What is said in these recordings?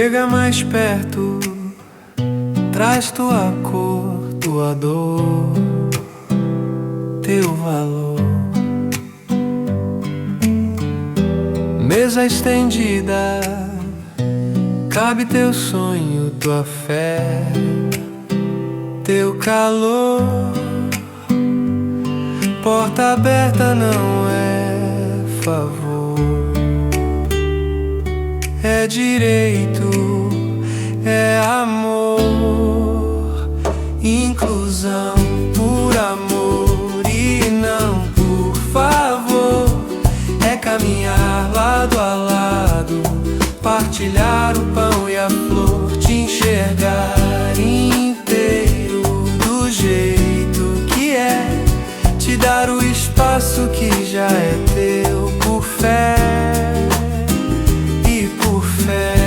Chega mais perto, traz tua cor, tua dor, teu valor. Mesa estendida, cabe teu sonho, tua fé, teu calor. Porta aberta não é favor, é direito, é amor. Inclusão por amor e não por favor. É caminhar lado a lado, partilhar o pão e a flor, te enxergar inteiro do jeito que é, te dar o espaço que já é teu por fé e por fé.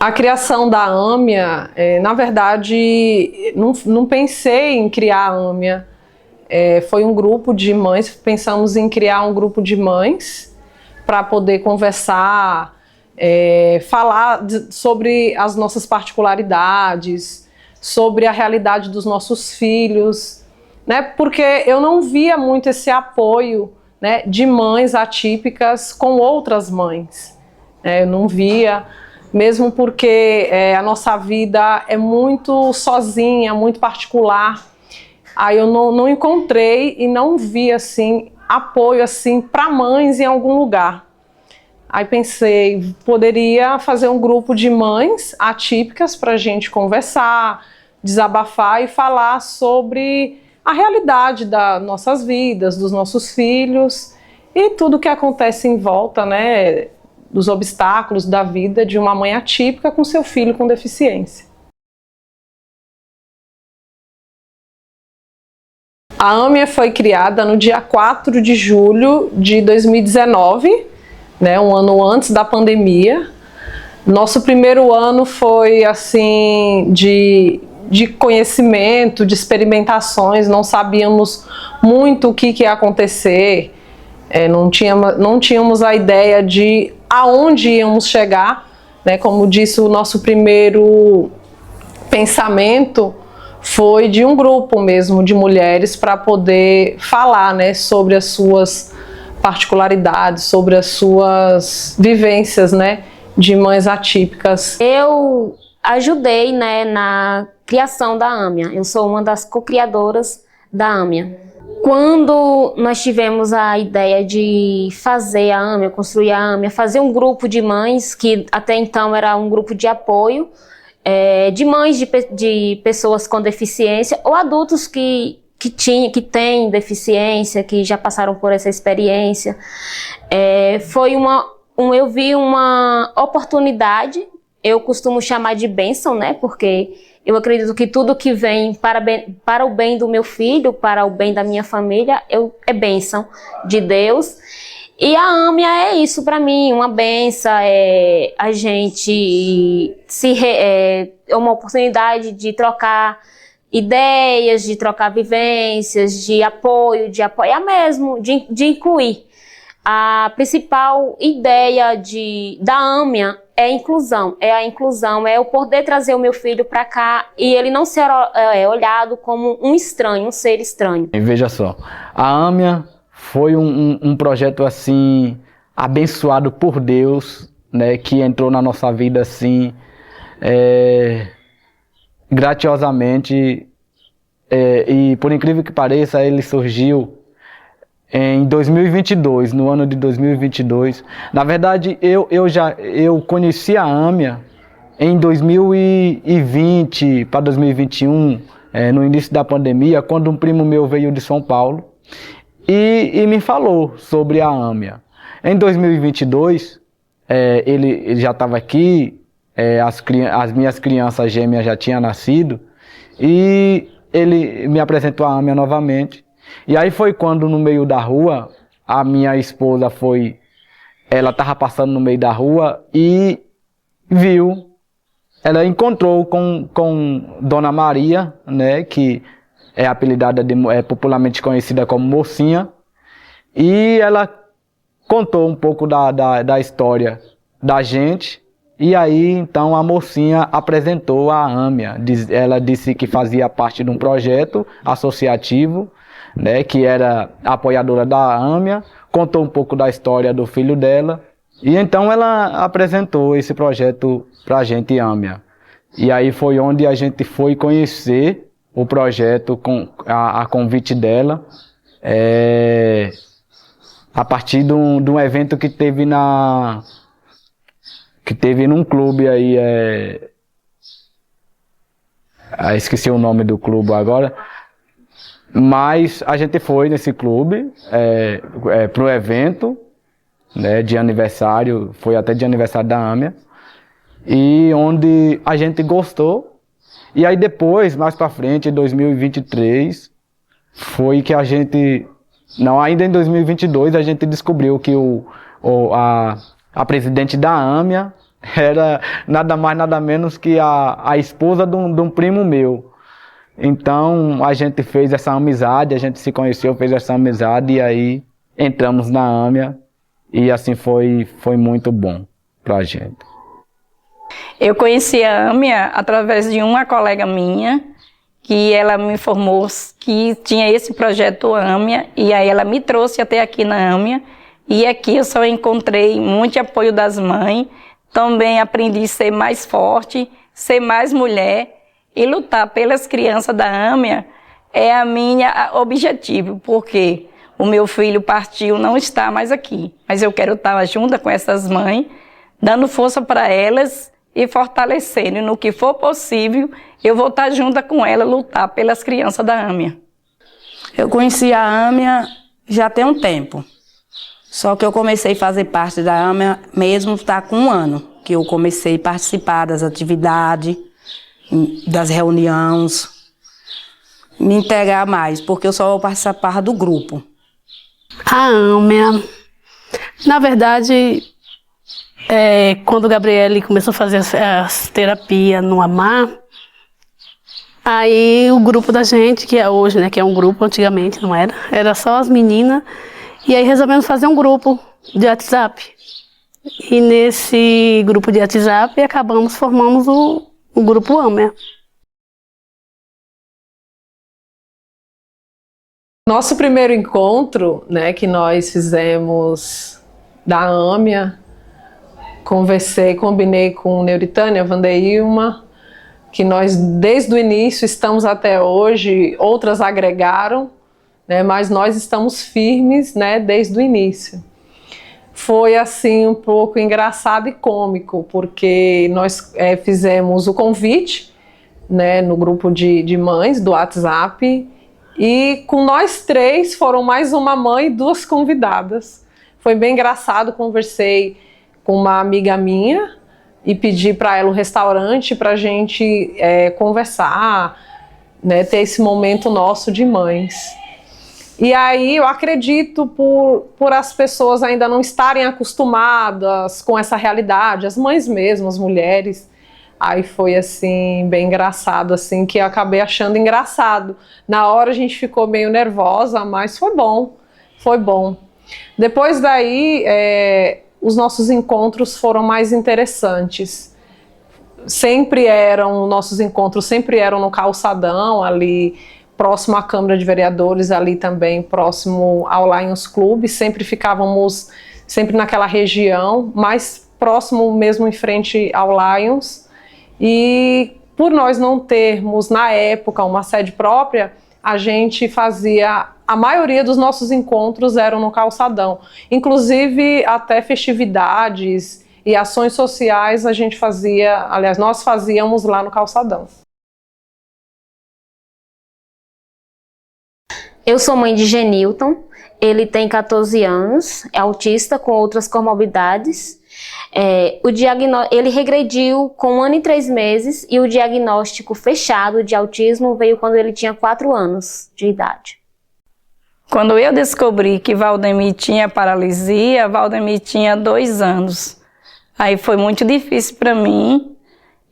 A criação da AMIA, na verdade, não pensei em criar a AMIA. Foi um grupo de mães, pensamos em criar um grupo de mães para poder conversar, falar sobre as nossas particularidades, sobre a realidade dos nossos filhos, né? Porque eu não via muito esse apoio, né, de mães atípicas com outras mães. Eu não via, mesmo porque a nossa vida é muito sozinha, muito particular. Aí eu não encontrei e não vi assim, apoio assim, para mães em algum lugar. Aí pensei, poderia fazer um grupo de mães atípicas para a gente conversar, desabafar e falar sobre a realidade das nossas vidas, dos nossos filhos e tudo que acontece em volta, né, dos obstáculos da vida de uma mãe atípica com seu filho com deficiência. A AMIA foi criada no dia 4 de julho de 2019, né, um ano antes da pandemia. Nosso primeiro ano foi assim de conhecimento, de experimentações, não sabíamos muito o que ia acontecer, não tínhamos a ideia de aonde íamos chegar, né? Como disse, o nosso primeiro pensamento foi de um grupo mesmo de mulheres para poder falar, né, sobre as suas particularidades, sobre as suas vivências, né, de mães atípicas. Eu ajudei, né, na criação da AMIA. Eu sou uma das co-criadoras da AMIA. Quando nós tivemos a ideia de fazer a AMIA, construir a AMIA, fazer um grupo de mães, que até então era um grupo de apoio, de mães de pessoas com deficiência ou adultos que têm deficiência, que já passaram por essa experiência. Eu vi uma oportunidade, eu costumo chamar de bênção, né? Porque eu acredito que tudo que vem para o bem do meu filho, para o bem da minha família, é bênção de Deus. E a AMIA é isso para mim, uma bênção, a gente é uma oportunidade de trocar ideias, de trocar vivências, de apoiar mesmo, de incluir. A principal ideia da AMIA é a inclusão, é eu poder trazer o meu filho para cá e ele não ser olhado como um estranho, um ser estranho. E veja só, a AMIA foi um projeto assim, abençoado por Deus, né, que entrou na nossa vida assim, gratiosamente, e por incrível que pareça, ele surgiu em 2022, no ano de 2022. Na verdade, eu conheci a AMIA em 2020 para 2021, no início da pandemia, quando um primo meu veio de São Paulo e me falou sobre a AMIA. Em 2022, ele já estava aqui, as minhas crianças gêmeas já tinham nascido, e ele me apresentou a AMIA novamente. E aí foi quando no meio da rua, a minha esposa ela estava passando no meio da rua e ela encontrou com Dona Maria, né, que é apelidada popularmente conhecida como Mocinha, e ela contou um pouco da história da gente, e aí então a Mocinha apresentou a Âmia. Ela disse que fazia parte de um projeto associativo, né, que era apoiadora da Âmia, contou um pouco da história do filho dela, e então ela apresentou esse projeto pra gente, Âmia. E aí foi onde a gente foi conhecer o projeto a convite dela, a partir de um evento que teve num clube aí, esqueci o nome do clube agora, mas a gente foi nesse clube pro evento, né, de aniversário, foi até de aniversário da Âmia, e onde a gente gostou. E aí depois, mais pra frente, em 2023, foi que a gente... Não, ainda em 2022, a gente descobriu que a presidente da Âmia era nada mais, nada menos que a esposa de um primo meu. Então, a gente fez essa amizade, a gente se conheceu, fez essa amizade, e aí entramos na Âmia, e assim foi muito bom pra gente. Eu conheci a Âmia através de uma colega minha, que ela me informou que tinha esse projeto Âmia, e aí ela me trouxe até aqui na Âmia, e aqui eu só encontrei muito apoio das mães, também aprendi a ser mais forte, ser mais mulher, e lutar pelas crianças da Âmia é a minha objetivo, porque o meu filho partiu, não está mais aqui, mas eu quero estar junto com essas mães, dando força para elas e fortalecendo. E no que for possível, eu vou estar junto com ela, lutar pelas crianças da Âmia. Eu conheci a Âmia já tem um tempo, só que eu comecei a fazer parte da Âmia mesmo está com 1 ano, que eu comecei a participar das atividades, das reuniões, me integrar mais, porque eu só participava do grupo. A Âmia, na verdade, quando o Gabriele começou a fazer as terapias no AMAR, aí o grupo da gente, que é hoje, né, que é um grupo, antigamente não era só as meninas, e aí resolvemos fazer um grupo de WhatsApp. E nesse grupo de WhatsApp acabamos formando o grupo Âmia. Nosso primeiro encontro, né, que nós fizemos da Âmia, combinei com Neuritânia, Vandeilma, que nós desde o início estamos até hoje, outras agregaram, né, mas nós estamos firmes, né, desde o início. Foi assim um pouco engraçado e cômico, porque nós fizemos o convite, né, no grupo de mães do WhatsApp, e com nós 3 foram mais uma mãe e 2 convidadas. Foi bem engraçado, conversei com uma amiga minha e pedi para ela o restaurante para a gente conversar, né, ter esse momento nosso de mães. E aí eu acredito por as pessoas ainda não estarem acostumadas com essa realidade, as mães mesmo, as mulheres, aí foi assim, bem engraçado, assim, que eu acabei achando engraçado. Na hora a gente ficou meio nervosa, mas foi bom, foi bom. Depois daí, os nossos encontros foram mais interessantes. Nossos encontros sempre eram no calçadão, ali próximo à Câmara de Vereadores, ali também próximo ao Lions Club, sempre ficávamos sempre naquela região, mais próximo mesmo em frente ao Lions. E por nós não termos na época uma sede própria, a gente fazia, a maioria dos nossos encontros eram no calçadão, inclusive até festividades e ações sociais a gente fazia, aliás, nós fazíamos lá no calçadão. Eu sou mãe de Genilton, ele tem 14 anos, é autista com outras comorbidades. Ele regrediu com 1 ano e 3 meses e o diagnóstico fechado de autismo veio quando ele tinha 4 anos de idade. Quando eu descobri que Valdemir tinha paralisia, Valdemir tinha 2 anos. Aí foi muito difícil para mim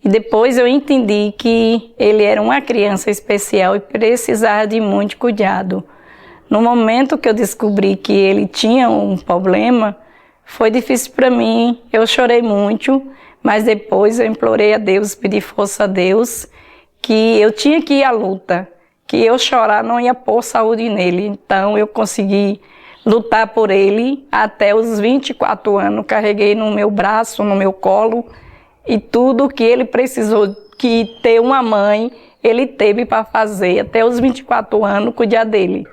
E depois eu entendi que ele era uma criança especial e precisava de muito cuidado. No momento que eu descobri que ele tinha um problema, foi difícil para mim, eu chorei muito, mas depois eu implorei a Deus, pedi força a Deus, que eu tinha que ir à luta, que eu chorar não ia pôr saúde nele. Então eu consegui lutar por ele até os 24 anos, carreguei no meu braço, no meu colo, e tudo que ele precisou que ter uma mãe, ele teve para fazer até os 24 anos cuidar dele.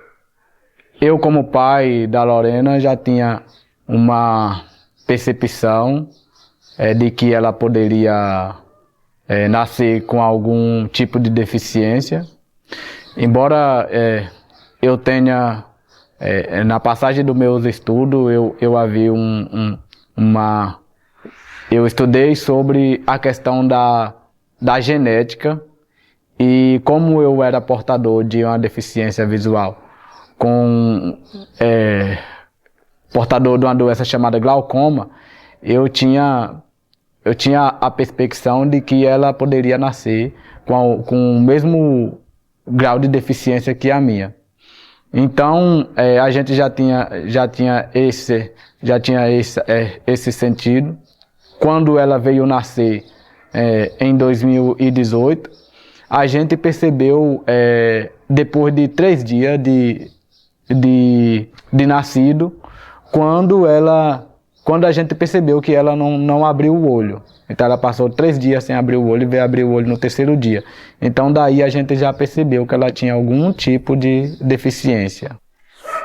Eu, como pai da Lorena, já tinha uma percepção de que ela poderia nascer com algum tipo de deficiência. Embora eu tenha, na passagem dos meus estudos, eu havia eu estudei sobre a questão da genética e como eu era portador de uma deficiência visual, portador de uma doença chamada glaucoma, eu tinha a perspectiva de que ela poderia nascer com o mesmo grau de deficiência que a minha. Então, a gente já tinha esse sentido. Quando ela veio nascer em 2018, a gente percebeu, depois de 3 dias de nascido, quando a gente percebeu que ela não abriu o olho. Então ela passou 3 dias sem abrir o olho e veio abrir o olho no 3º dia. Então daí a gente já percebeu que ela tinha algum tipo de deficiência.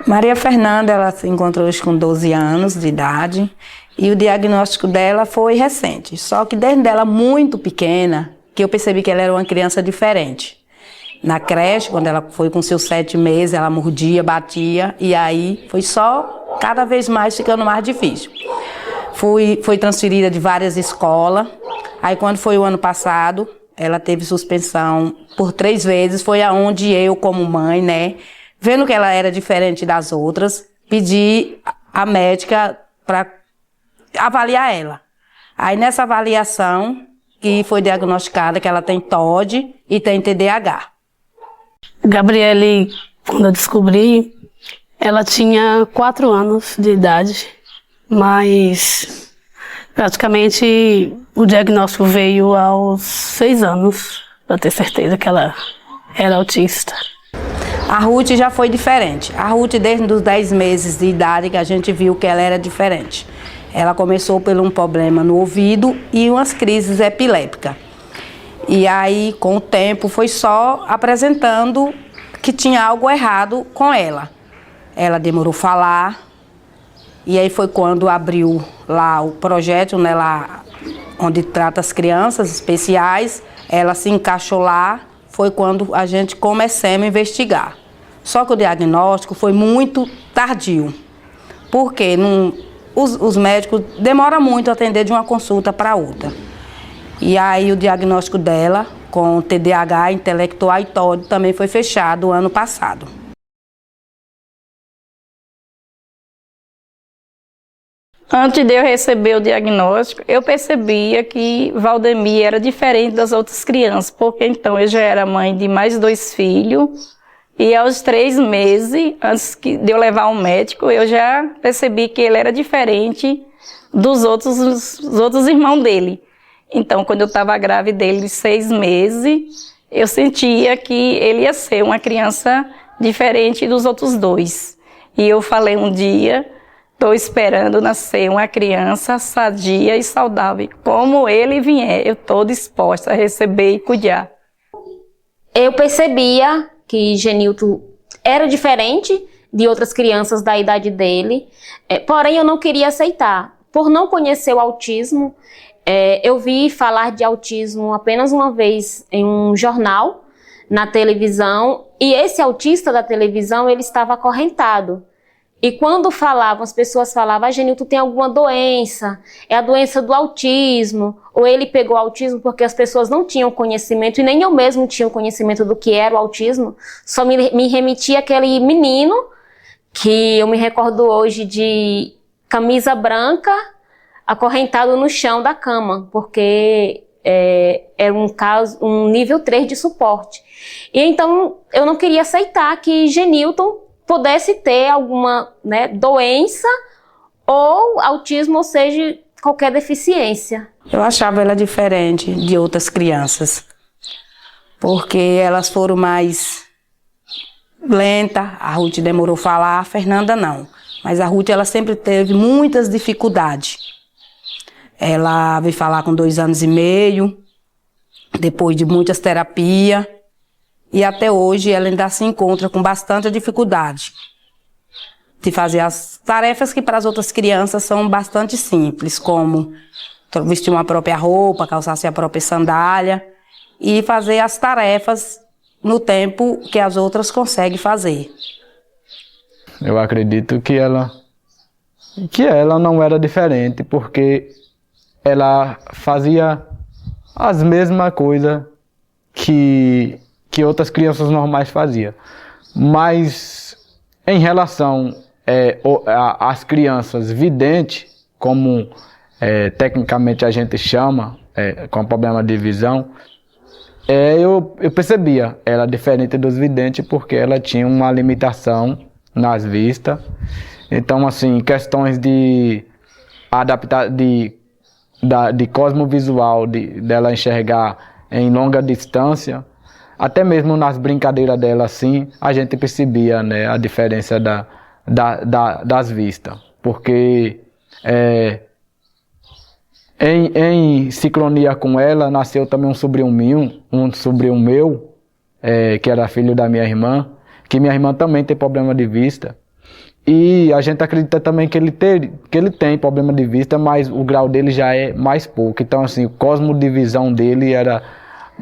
Maria Fernanda, ela se encontrou hoje com 12 anos de idade e o diagnóstico dela foi recente. Só que desde ela muito pequena, que eu percebi que ela era uma criança diferente. Na creche, quando ela foi com seus 7 meses, ela mordia, batia, e aí foi só cada vez mais ficando mais difícil. Foi transferida de várias escolas, aí quando foi o ano passado, ela teve suspensão por 3 vezes, foi aonde eu, como mãe, né, vendo que ela era diferente das outras, pedi a médica para avaliar ela. Aí nessa avaliação, que foi diagnosticada que ela tem TOD e tem TDAH. Gabriele, quando eu descobri, ela tinha 4 anos de idade, mas praticamente o diagnóstico veio aos 6 anos, para ter certeza que ela era autista. A Ruth já foi diferente. A Ruth, desde os 10 meses de idade, que a gente viu que ela era diferente. Ela começou por um problema no ouvido e umas crises epilépticas. E aí, com o tempo, foi só apresentando que tinha algo errado com ela. Ela demorou a falar, e aí foi quando abriu lá o projeto, né, lá onde trata as crianças especiais, ela se encaixou lá, foi quando a gente começou a investigar. Só que o diagnóstico foi muito tardio, porque os médicos demoram muito a atender de uma consulta para outra. E aí o diagnóstico dela com TDAH intelectual e TOD também foi fechado ano passado. Antes de eu receber o diagnóstico, eu percebia que Valdemir era diferente das outras crianças, porque então eu já era mãe de mais 2 filhos, e aos 3 meses, antes de eu levar ao médico, eu já percebi que ele era diferente dos outros irmãos dele. Então, quando eu estava grávida dele de 6 meses, eu sentia que ele ia ser uma criança diferente dos outros 2. E eu falei um dia, estou esperando nascer uma criança sadia e saudável. Como ele vier, eu estou disposta a receber e cuidar. Eu percebia que Genilton era diferente de outras crianças da idade dele, porém eu não queria aceitar. Por não conhecer o autismo, eu vi falar de autismo apenas uma vez em um jornal, na televisão, e esse autista da televisão, ele estava acorrentado. E quando falavam, as pessoas falavam, Genilton tem alguma doença, é a doença do autismo, ou ele pegou autismo porque as pessoas não tinham conhecimento, e nem eu mesmo tinha conhecimento do que era o autismo, só me remetia aquele menino, que eu me recordo hoje de camisa branca, acorrentado no chão da cama, porque era um nível 3 de suporte. E então eu não queria aceitar que Genilton pudesse ter alguma, né, doença ou autismo, ou seja, qualquer deficiência. Eu achava ela diferente de outras crianças, porque elas foram mais lentas. A Ruth demorou a falar, a Fernanda não. Mas a Ruth, ela sempre teve muitas dificuldades. Ela veio falar com 2 anos e meio, depois de muitas terapias, e até hoje ela ainda se encontra com bastante dificuldade de fazer as tarefas que para as outras crianças são bastante simples, como vestir uma própria roupa, calçar-se a própria sandália e fazer as tarefas no tempo que as outras conseguem fazer. Eu acredito que ela não era diferente, porque ela fazia as mesmas coisas que outras crianças normais faziam. Mas em relação às crianças videntes, como tecnicamente a gente chama, com problema de visão, eu percebia ela diferente dos videntes, porque ela tinha uma limitação nas vistas. Então, assim, questões de adaptar, de cosmovisual, dela enxergar em longa distância, até mesmo nas brincadeiras dela, assim, a gente percebia, né, a diferença das vistas. Porque em sincronia com ela, nasceu também um sobrinho meu, que era filho da minha irmã, que minha irmã também tem problema de vista. E a gente acredita também que ele tem problema de vista, mas o grau dele já é mais pouco. Então, assim, o cosmodivisão dele era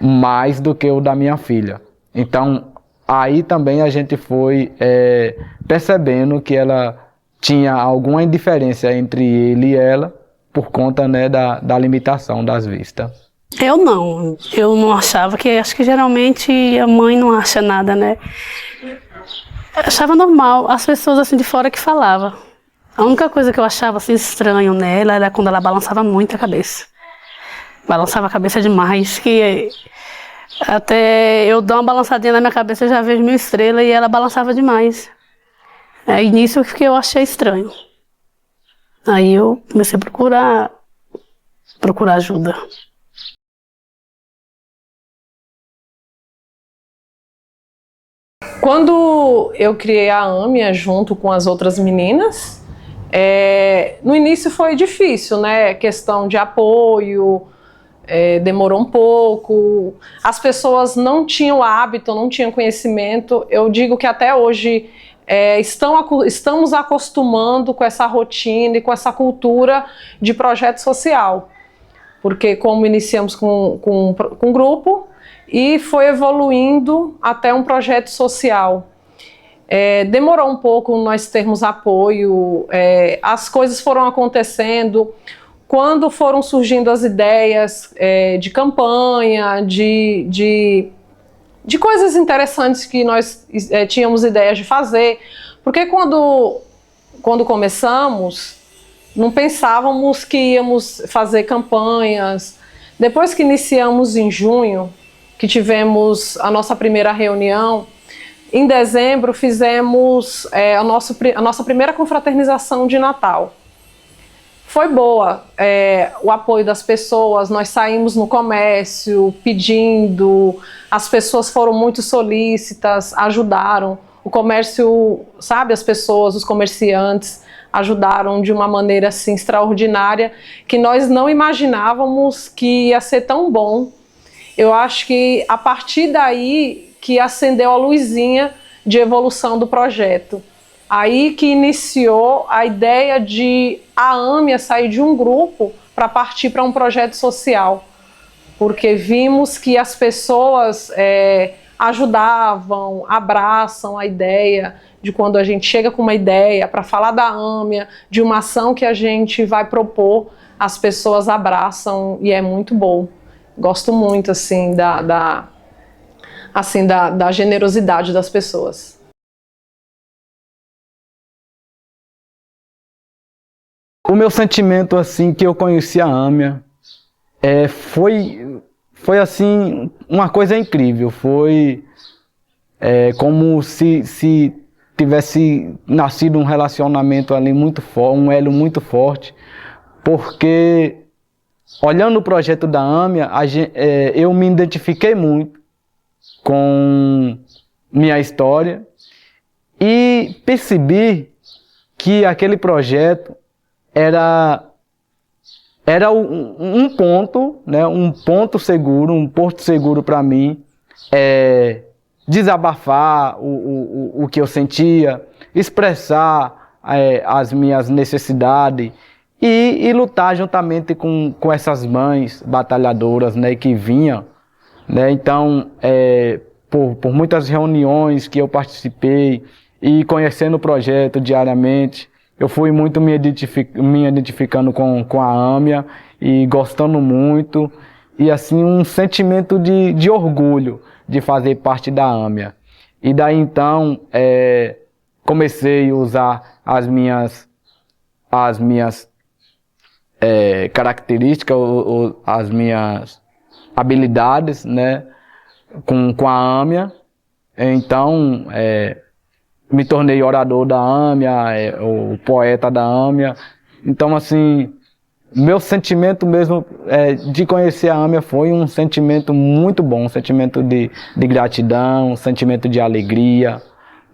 mais do que o da minha filha. Então, aí também a gente foi percebendo que ela tinha alguma indiferença entre ele e ela, por conta, né, da limitação das vistas. Eu não achava, que acho que geralmente a mãe não acha nada, né? Eu achava normal, as pessoas assim de fora que falavam. A única coisa que eu achava assim estranho nela era quando ela balançava muito a cabeça. Balançava a cabeça demais, que até eu dou uma balançadinha na minha cabeça, eu já vejo 1000 estrelas, e ela balançava demais. Aí nisso que eu achei estranho. Aí eu comecei a procurar ajuda. Quando eu criei a Âmia junto com as outras meninas, no início foi difícil, né? Questão de apoio, demorou um pouco. As pessoas não tinham hábito, não tinham conhecimento. Eu digo que até hoje estamos acostumando com essa rotina e com essa cultura de projeto social. Porque como iniciamos com um grupo, e foi evoluindo até um projeto social. Demorou um pouco nós termos apoio, as coisas foram acontecendo, quando foram surgindo as ideias de campanha, de coisas interessantes que nós tínhamos ideias de fazer, porque quando começamos, não pensávamos que íamos fazer campanhas. Depois que iniciamos em junho, que tivemos a nossa primeira reunião, em dezembro fizemos a nossa primeira confraternização de Natal. Foi boa, o apoio das pessoas, nós saímos no comércio pedindo, as pessoas foram muito solícitas, ajudaram. O comércio, sabe, as pessoas, os comerciantes ajudaram de uma maneira assim extraordinária, que nós não imaginávamos que ia ser tão bom. Eu acho que a partir daí que acendeu a luzinha de evolução do projeto. Aí que iniciou a ideia de a Âmia sair de um grupo para partir para um projeto social. Porque vimos que as pessoas ajudavam, abraçam a ideia de quando a gente chega com uma ideia para falar da Âmia, de uma ação que a gente vai propor, as pessoas abraçam e é muito bom. Gosto muito, assim, da generosidade das pessoas. O meu sentimento, assim, que eu conheci a Âmia, foi foi assim, uma coisa incrível. Foi como se tivesse nascido um relacionamento ali muito forte, um elo muito forte, porque olhando o projeto da AMIA, eu me identifiquei muito com minha história e percebi que aquele projeto era um ponto, né, um ponto seguro, um porto seguro para mim, desabafar o que eu sentia, expressar as minhas necessidades e lutar juntamente com essas mães batalhadoras, né, que vinham, né. Então, por muitas reuniões que eu participei e conhecendo o projeto diariamente, eu fui muito me identificando com a AMIA e gostando muito, e assim um sentimento de orgulho de fazer parte da AMIA. E daí então comecei a usar as minhas características, as minhas habilidades, né, com a AMIA. Então me tornei orador da AMIA, o poeta da AMIA. Então, assim, meu sentimento mesmo de conhecer a AMIA foi um sentimento muito bom, um sentimento de gratidão, um sentimento de alegria,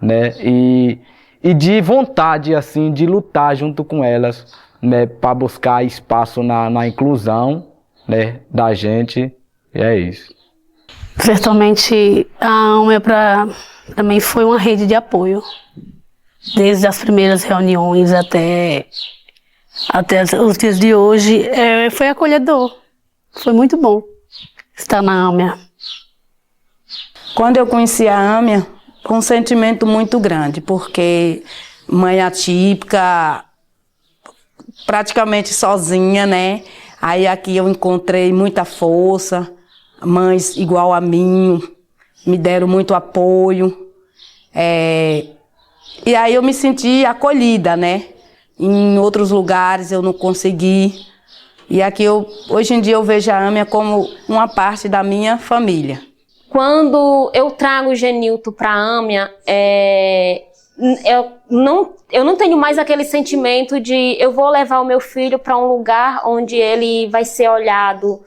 né? E de vontade, assim, de lutar junto com elas, né, para buscar espaço na inclusão, né, da gente. E é isso. Certamente a AMIA também foi uma rede de apoio, desde as primeiras reuniões até os dias de hoje. Foi acolhedor, foi muito bom estar na AMIA. Quando eu conheci a AMIA, foi um sentimento muito grande, porque mãe atípica, praticamente sozinha, né? Aí aqui eu encontrei muita força, mães igual a mim, me deram muito apoio, e aí eu me senti acolhida, né? Em outros lugares eu não consegui, e aqui hoje em dia eu vejo a AMIA como uma parte da minha família. Quando eu trago o Genilton para a AMIA, eu não tenho mais aquele sentimento de eu vou levar o meu filho para um lugar onde ele vai ser olhado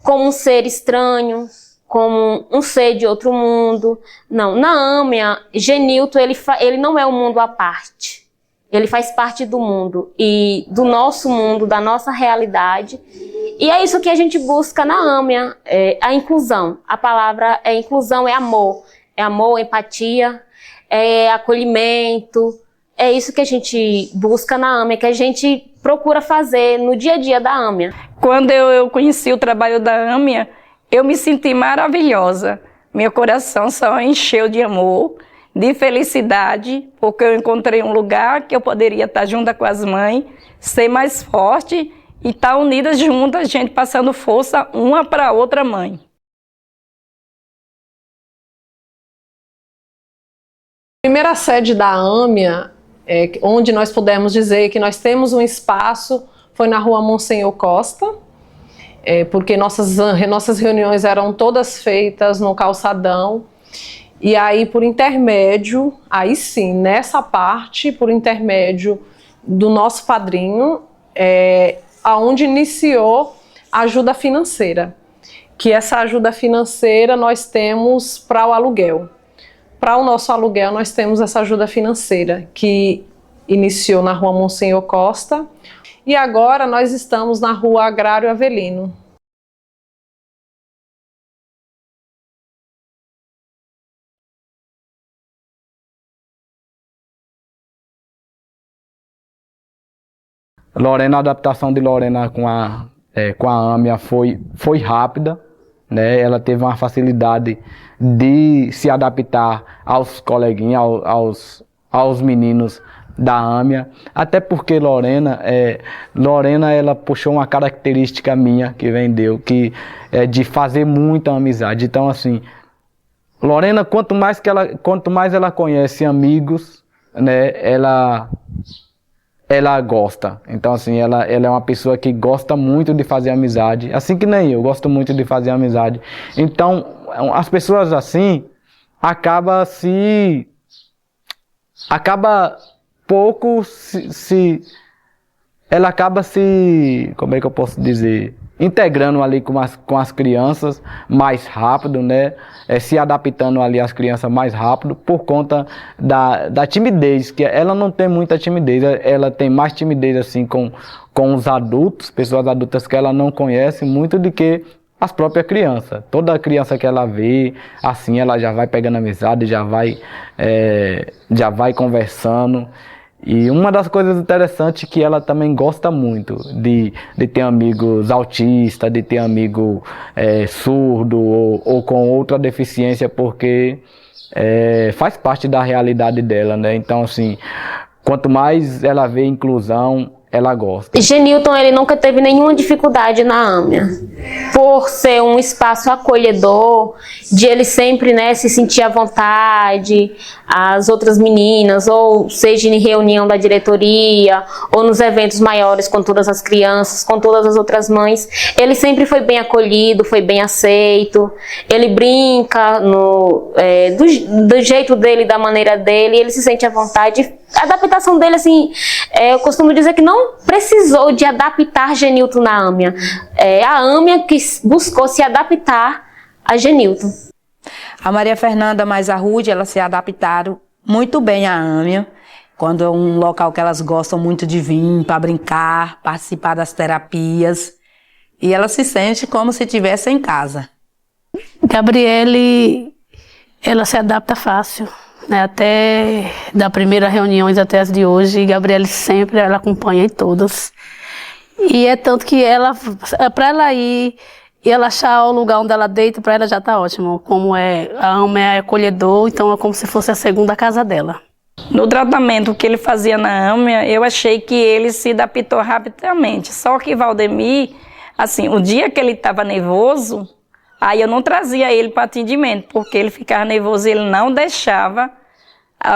como um ser estranho, como um ser de outro mundo. Não, na AMIA, Genilton, ele não é um mundo à parte. Ele faz parte do mundo, e do nosso mundo, da nossa realidade. E é isso que a gente busca na AMIA, a inclusão. A palavra inclusão, é amor, empatia, acolhimento. É isso que a gente busca na AMIA, que a gente procura fazer no dia a dia da AMIA. Quando eu conheci o trabalho da AMIA, eu me senti maravilhosa. Meu coração só encheu de amor, de felicidade, porque eu encontrei um lugar que eu poderia estar junto com as mães, ser mais forte e estar unidas juntas, a gente passando força uma para a outra mãe. A primeira sede da AMIA, onde nós pudemos dizer que nós temos um espaço, foi na Rua Monsenhor Costa, porque nossas reuniões eram todas feitas no calçadão. E aí, por intermédio, aí sim, nessa parte, por intermédio do nosso padrinho, aonde iniciou a ajuda financeira. Que essa ajuda financeira nós temos para o aluguel. Para o nosso aluguel, nós temos essa ajuda financeira, que iniciou na Rua Monsenhor Costa, e agora nós estamos na Rua Agrário Avelino. Lorena, a adaptação de Lorena com a AMIA foi rápida, né? Ela teve uma facilidade de se adaptar aos coleguinhas, aos meninos da AMIA, até porque Lorena ela puxou uma característica minha que vendeu, que é de fazer muita amizade. Então, assim, Lorena, quanto mais ela conhece amigos, né, ela ela gosta. Então, assim, ela é uma pessoa que gosta muito de fazer amizade, assim que nem eu gosto muito de fazer amizade. Então, as pessoas assim, acaba ela acaba se, como é que eu posso dizer, integrando ali com as crianças mais rápido, né? Se adaptando ali às crianças mais rápido por conta da timidez, que ela não tem muita timidez, ela tem mais timidez assim com os adultos, pessoas adultas que ela não conhece muito do que as próprias crianças. Toda criança que ela vê, assim, ela já vai pegando amizade, já vai conversando. E uma das coisas interessantes é que ela também gosta muito de ter amigos autistas, de ter amigo surdo ou com outra deficiência, porque faz parte da realidade dela, né? Então, assim, quanto mais ela vê inclusão, ela gosta. Genilton, ele nunca teve nenhuma dificuldade na AMIA, por ser um espaço acolhedor, de ele sempre, né, se sentir à vontade, as outras meninas, ou seja em reunião da diretoria, ou nos eventos maiores com todas as crianças, com todas as outras mães, ele sempre foi bem acolhido, foi bem aceito, ele brinca do jeito dele, da maneira dele, ele se sente à vontade. A adaptação dele, assim, eu costumo dizer que não precisou de adaptar Genilton na AMIA. É a AMIA que buscou se adaptar a Genilton. A Maria Fernanda mais a Rude, elas se adaptaram muito bem à AMIA, quando é um local que elas gostam muito de vir para brincar, participar das terapias, e ela se sente como se estivesse em casa. Gabriele, ela se adapta fácil. Até da primeira reuniões até as de hoje, Gabriele sempre ela acompanha em todas. E é tanto que ela, para ela ir e ela achar o lugar onde ela deita, para ela já está ótimo. Como a AMIA é acolhedor, então é como se fosse a segunda casa dela. No tratamento que ele fazia na AMIA, eu achei que ele se adaptou rapidamente. Só que Valdemir, assim, o dia que ele estava nervoso, aí eu não trazia ele para atendimento, porque ele ficava nervoso e ele não deixava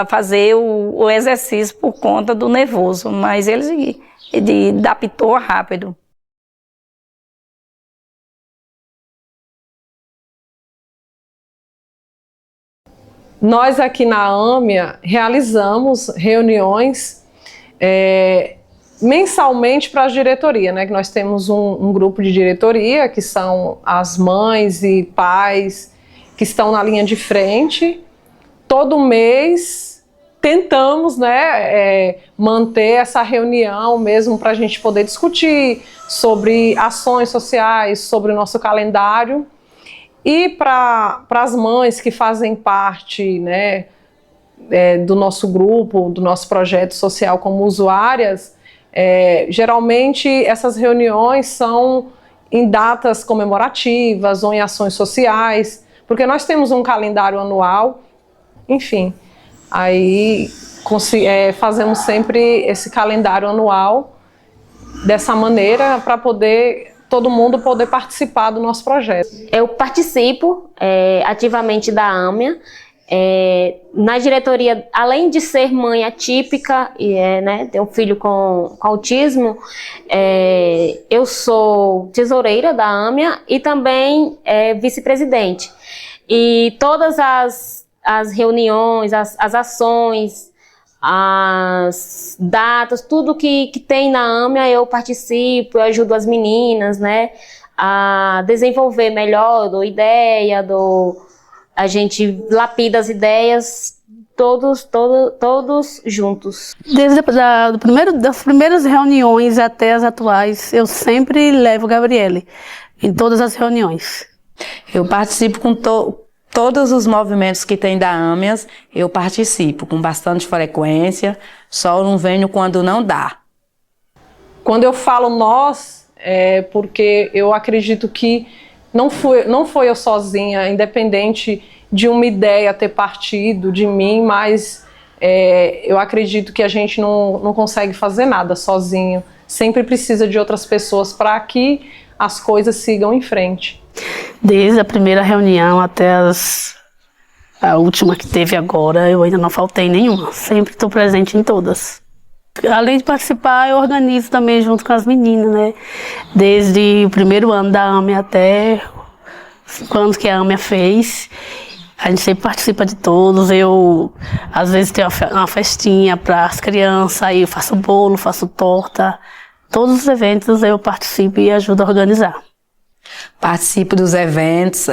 fazer o exercício por conta do nervoso. Mas ele adaptou rápido. Nós aqui na AMIA realizamos reuniões mensalmente para a diretoria, né? Que nós temos um grupo de diretoria, que são as mães e pais que estão na linha de frente. Todo mês tentamos, né, manter essa reunião mesmo para a gente poder discutir sobre ações sociais, sobre o nosso calendário. E para as mães que fazem parte, né, do nosso grupo, do nosso projeto social como usuárias, geralmente essas reuniões são em datas comemorativas ou em ações sociais, porque nós temos um calendário anual, enfim, aí fazemos sempre esse calendário anual dessa maneira para todo mundo poder participar do nosso projeto. Eu participo ativamente da AMIA. Na diretoria, além de ser mãe atípica e ter um filho com autismo, eu sou tesoureira da AMIA e também vice-presidente. E todas as reuniões, as ações, as datas, tudo que tem na AMIA eu participo, eu ajudo as meninas, né, a desenvolver melhor, dou ideia, a gente lapida as ideias, todos juntos. Desde das primeiras reuniões até as atuais, eu sempre levo Gabriele em todas as reuniões. Eu participo com todos os movimentos que tem da AMIAS, eu participo com bastante frequência, só não venho quando não dá. Quando eu falo nós, porque eu acredito que não foi eu sozinha, independente de uma ideia ter partido de mim, mas eu acredito que a gente não consegue fazer nada sozinho. Sempre precisa de outras pessoas para que as coisas sigam em frente. Desde a primeira reunião até a última que teve agora, eu ainda não faltei nenhuma. Sempre estou presente em todas. além de participar, eu organizo também junto com as meninas, né? Desde o primeiro ano da AMIA até 5 anos que a AMIA fez. A gente sempre participa de todos. Eu, às vezes, tenho uma festinha para as crianças, aí eu faço bolo, faço torta. Todos os eventos eu participo e ajudo a organizar. Participo dos eventos,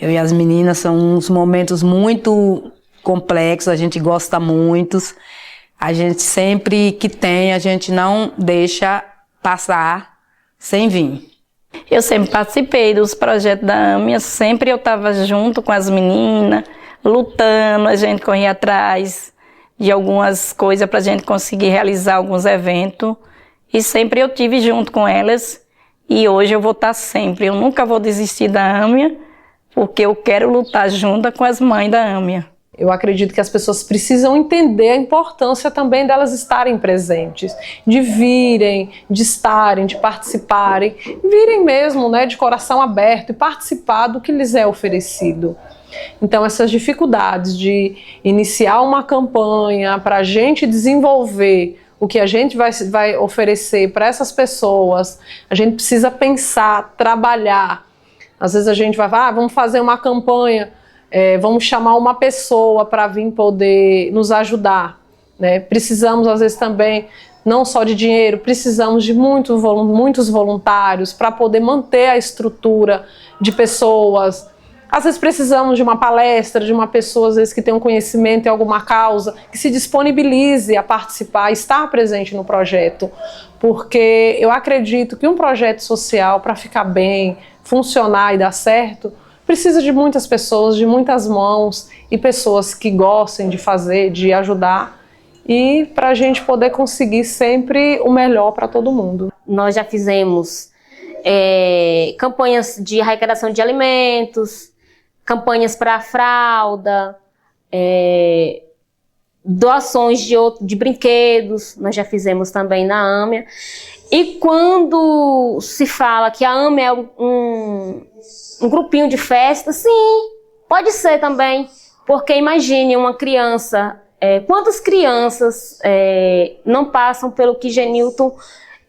eu e as meninas, são uns momentos muito complexos, a gente gosta muito. A gente sempre que tem, a gente não deixa passar sem vir. Eu sempre participei dos projetos da AMIA, sempre eu estava junto com as meninas, lutando, a gente corria atrás de algumas coisas para a gente conseguir realizar alguns eventos. E sempre eu tive junto com elas e hoje eu vou estar sempre. Eu nunca vou desistir da AMIA, porque eu quero lutar junto com as mães da AMIA. Eu acredito que as pessoas precisam entender a importância também delas estarem presentes, de virem, de estarem, de participarem, virem mesmo, né, de coração aberto e participar do que lhes é oferecido. Então, essas dificuldades de iniciar uma campanha para a gente desenvolver o que a gente vai oferecer para essas pessoas, a gente precisa pensar, trabalhar. Às vezes a gente vai falar, vamos fazer uma campanha, vamos chamar uma pessoa para vir poder nos ajudar, né? Precisamos, às vezes, também, não só de dinheiro, precisamos de muitos voluntários para poder manter a estrutura de pessoas. Às vezes precisamos de uma palestra, de uma pessoa, às vezes, que tem um conhecimento em alguma causa, que se disponibilize a participar, estar presente no projeto. Porque eu acredito que um projeto social, para ficar bem, funcionar e dar certo, precisa de muitas pessoas, de muitas mãos e pessoas que gostem de fazer, de ajudar, e para a gente poder conseguir sempre o melhor para todo mundo. Nós já fizemos campanhas de arrecadação de alimentos, campanhas para fralda, doações de brinquedos, nós já fizemos também na AMIA. E quando se fala que a AMIA é um grupinho de festa, sim, pode ser também, porque imagine uma criança, quantas crianças não passam pelo que Genilton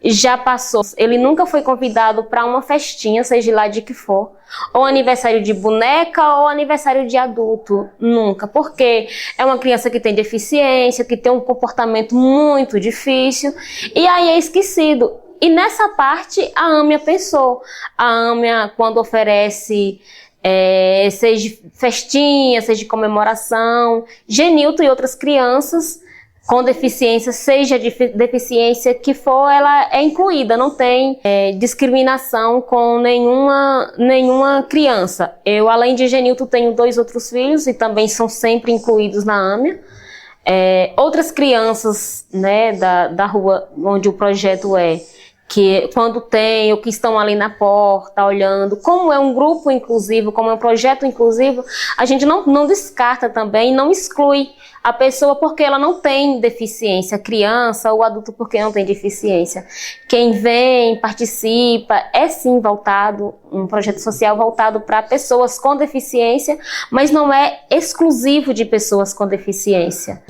já passou. Ele nunca foi convidado para uma festinha, seja lá de que for, ou aniversário de boneca ou aniversário de adulto, nunca, porque é uma criança que tem deficiência, que tem um comportamento muito difícil, e aí é esquecido. E nessa parte a AMIA pensou. A AMIA, quando oferece seja festinha, seja comemoração, Genilton e outras crianças com deficiência, seja de deficiência que for, ela é incluída, não tem discriminação com nenhuma criança. Eu, além de Genilton, tenho 2 outros filhos e também são sempre incluídos na AMIA. Outras crianças, né, da rua onde o projeto que quando tem, ou que estão ali na porta olhando, como é um grupo inclusivo, como é um projeto inclusivo, a gente não descarta também, não exclui a pessoa porque ela não tem deficiência, criança ou adulto porque não tem deficiência. Quem vem, participa, é sim voltado, um projeto social voltado para pessoas com deficiência, mas não é exclusivo de pessoas com deficiência.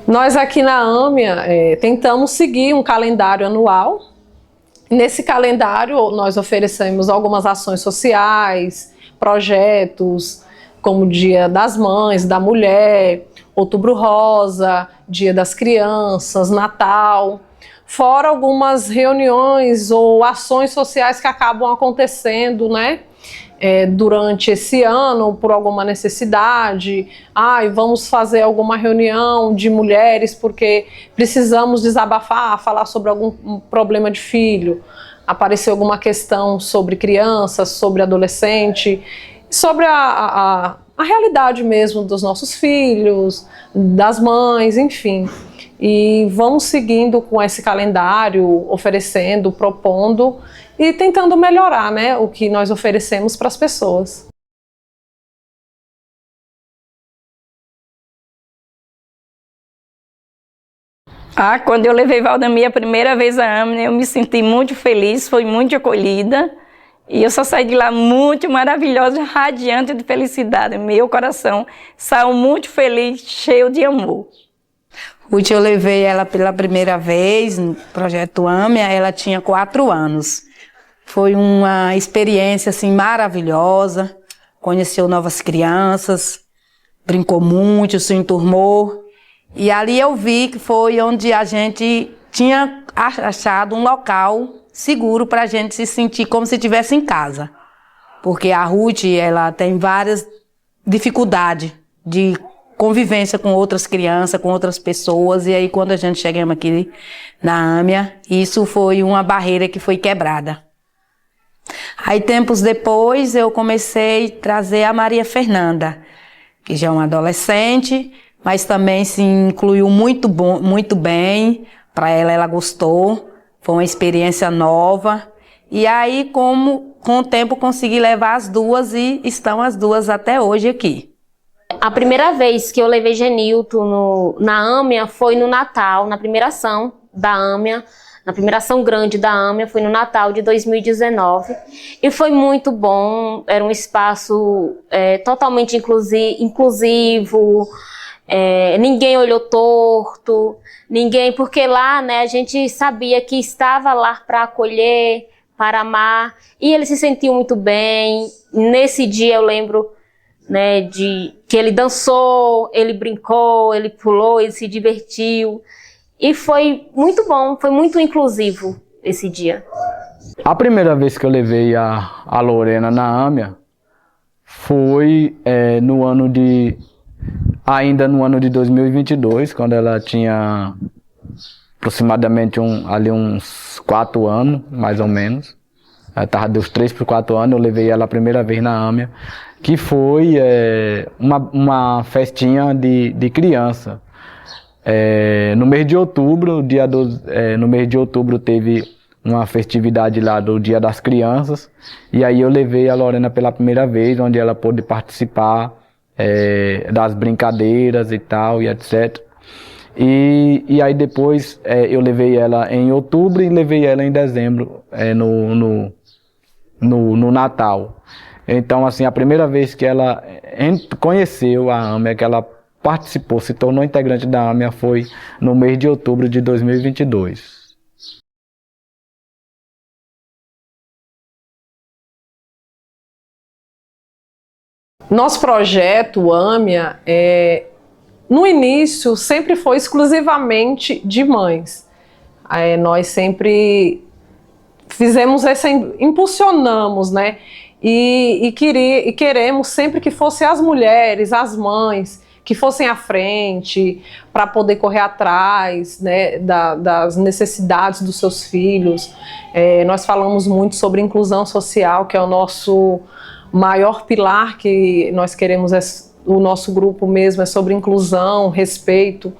Nós aqui na AMIA tentamos seguir um calendário anual. Nesse calendário nós oferecemos algumas ações sociais, projetos como Dia das Mães, da Mulher, Outubro Rosa, Dia das Crianças, Natal, fora algumas reuniões ou ações sociais que acabam acontecendo, né? Durante esse ano, por alguma necessidade, vamos fazer alguma reunião de mulheres porque precisamos desabafar, falar sobre algum problema de filho, apareceu alguma questão sobre criança, sobre adolescente, sobre a realidade mesmo dos nossos filhos, das mães, enfim. E vamos seguindo com esse calendário, oferecendo, propondo e tentando melhorar, né, o que nós oferecemos para as pessoas. Quando eu levei Valdemir a primeira vez à AMIA, eu me senti muito feliz, foi muito acolhida. E eu só saí de lá muito maravilhosa, radiante de felicidade. Meu coração saiu muito feliz, cheio de amor. Ruth, eu levei ela pela primeira vez no Projeto AMIA, ela tinha 4 anos. Foi uma experiência assim, maravilhosa, conheceu novas crianças, brincou muito, se enturmou. E ali eu vi que foi onde a gente tinha achado um local seguro para a gente se sentir como se estivesse em casa. Porque a Ruth, ela tem várias dificuldades de convivência com outras crianças, com outras pessoas. E aí quando a gente chegamos aqui na AMIA, isso foi uma barreira que foi quebrada. Aí tempos depois eu comecei a trazer a Maria Fernanda, que já é uma adolescente, mas também se incluiu muito bem. Para ela gostou, foi uma experiência nova. E aí, com o tempo, consegui levar as duas e estão as duas até hoje aqui. A primeira vez que eu levei Genilton na AMIA foi no Natal, na primeira ação da AMIA, na primeira ação grande da AMIA, foi no Natal de 2019. E foi muito bom, era um espaço totalmente inclusivo, ninguém olhou torto, porque lá, né, a gente sabia que estava lá para acolher, para amar, e ele se sentiu muito bem. Nesse dia eu lembro, né, de que ele dançou, ele brincou, ele pulou, ele se divertiu, e foi muito bom, foi muito inclusivo esse dia. A primeira vez que eu levei a Lorena na AMIA foi ainda no ano de 2022, quando ela tinha aproximadamente uns 4 anos, mais ou menos. Ela estava dos 3 para 4 anos, eu levei ela a primeira vez na AMIA, que foi uma festinha de criança. No mês de outubro, no mês de outubro teve uma festividade lá do Dia das Crianças, e aí eu levei a Lorena pela primeira vez, onde ela pôde participar das brincadeiras e tal, e etc. E aí depois eu levei ela em outubro e levei ela em dezembro, no Natal. Então, assim, a primeira vez que ela conheceu a AMIA, que ela participou, se tornou integrante da AMIA, foi no mês de outubro de 2022. Nosso projeto AMIA, no início, sempre foi exclusivamente de mães. Nós sempre impulsionamos, né? E queremos sempre que fossem as mulheres, as mães, que fossem à frente para poder correr atrás, né, das necessidades dos seus filhos. Nós falamos muito sobre inclusão social, que é o nosso maior pilar que nós queremos, o nosso grupo mesmo é sobre inclusão, respeito.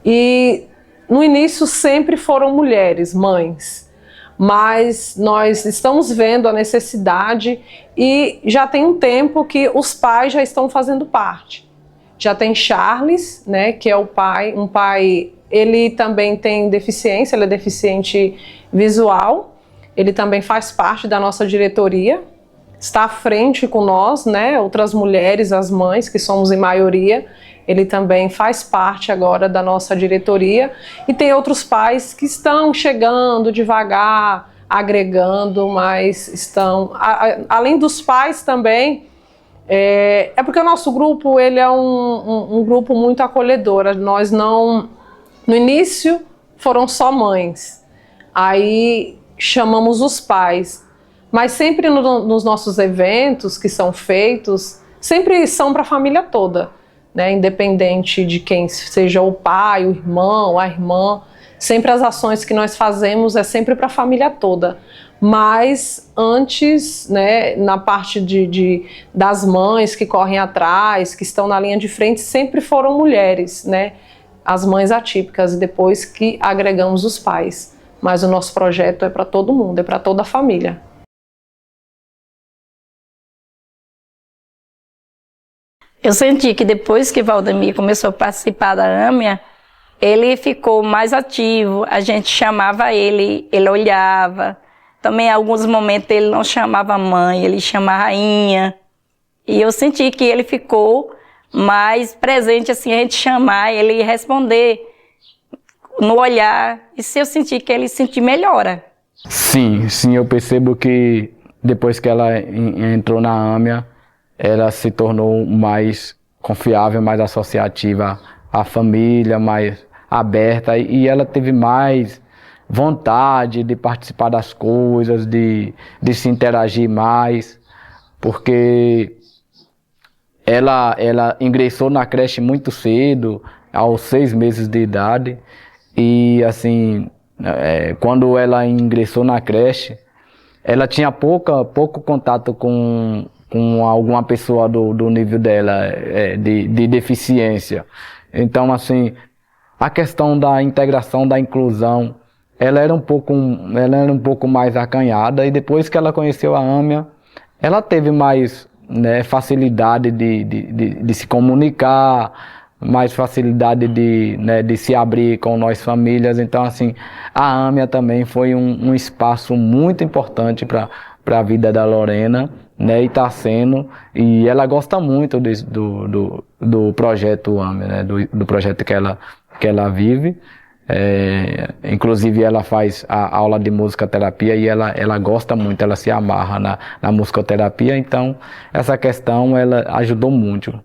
E no início sempre foram mulheres, mães, mas nós estamos vendo a necessidade e já tem um tempo que os pais já estão fazendo parte. Já tem Charles, né, que é um pai, ele também tem deficiência, ele é deficiente visual, ele também faz parte da nossa diretoria, está à frente com nós, né, outras mulheres, as mães, que somos em maioria, ele também faz parte agora da nossa diretoria, e tem outros pais que estão chegando devagar, agregando, mas estão, além dos pais também, porque o nosso grupo, ele é um grupo muito acolhedor. Nós não, no início foram só mães, aí chamamos os pais, mas sempre nos nossos eventos que são feitos, sempre são para a família toda, né? Independente de quem seja o pai, o irmão, a irmã, sempre as ações que nós fazemos é sempre para a família toda. Mas antes, né, na parte das mães que correm atrás, que estão na linha de frente, sempre foram mulheres, né? As mães atípicas, e depois que agregamos os pais. Mas o nosso projeto é para todo mundo, é para toda a família. Eu senti que depois que Valdemir começou a participar da AMIA, ele ficou mais ativo, a gente chamava ele olhava. Também em alguns momentos ele não chamava mãe, ele chamava rainha. E eu senti que ele ficou mais presente, assim, a gente chamar, ele responder. no olhar, e se eu sentir que ele sentir, melhora. Sim, eu percebo que depois que ela entrou na AMIA, ela se tornou mais confiável, mais associativa à família, mais aberta, e ela teve mais vontade de participar das coisas, de se interagir mais, porque ela ingressou na creche muito cedo, aos 6 meses de idade, e assim, quando ela ingressou na creche, ela tinha pouco contato com alguma pessoa do nível dela, de deficiência. Então, assim, a questão da integração, da inclusão, ela era um pouco mais acanhada, e depois que ela conheceu a AMIA, ela teve mais, né, facilidade de se comunicar, mais facilidade de se abrir com nós famílias. Então, assim, a AMIA também foi um espaço muito importante para a vida da Lorena, né, e está sendo, e ela gosta muito do projeto AMIA, né, do projeto que ela vive. Inclusive ela faz a aula de musicoterapia e ela gosta muito, ela se amarra na musicoterapia. Então essa questão ela ajudou muito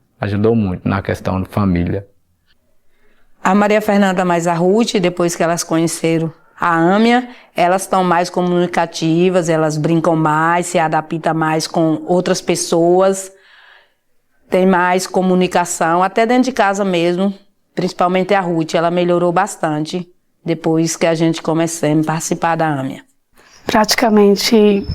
na questão de família. A Maria Fernanda mais a Ruth, depois que elas conheceram a AMIA, elas estão mais comunicativas, elas brincam mais, se adaptam mais com outras pessoas, tem mais comunicação, até dentro de casa mesmo. Principalmente a Ruth, ela melhorou bastante depois que a gente começou a participar da AMIA. Praticamente,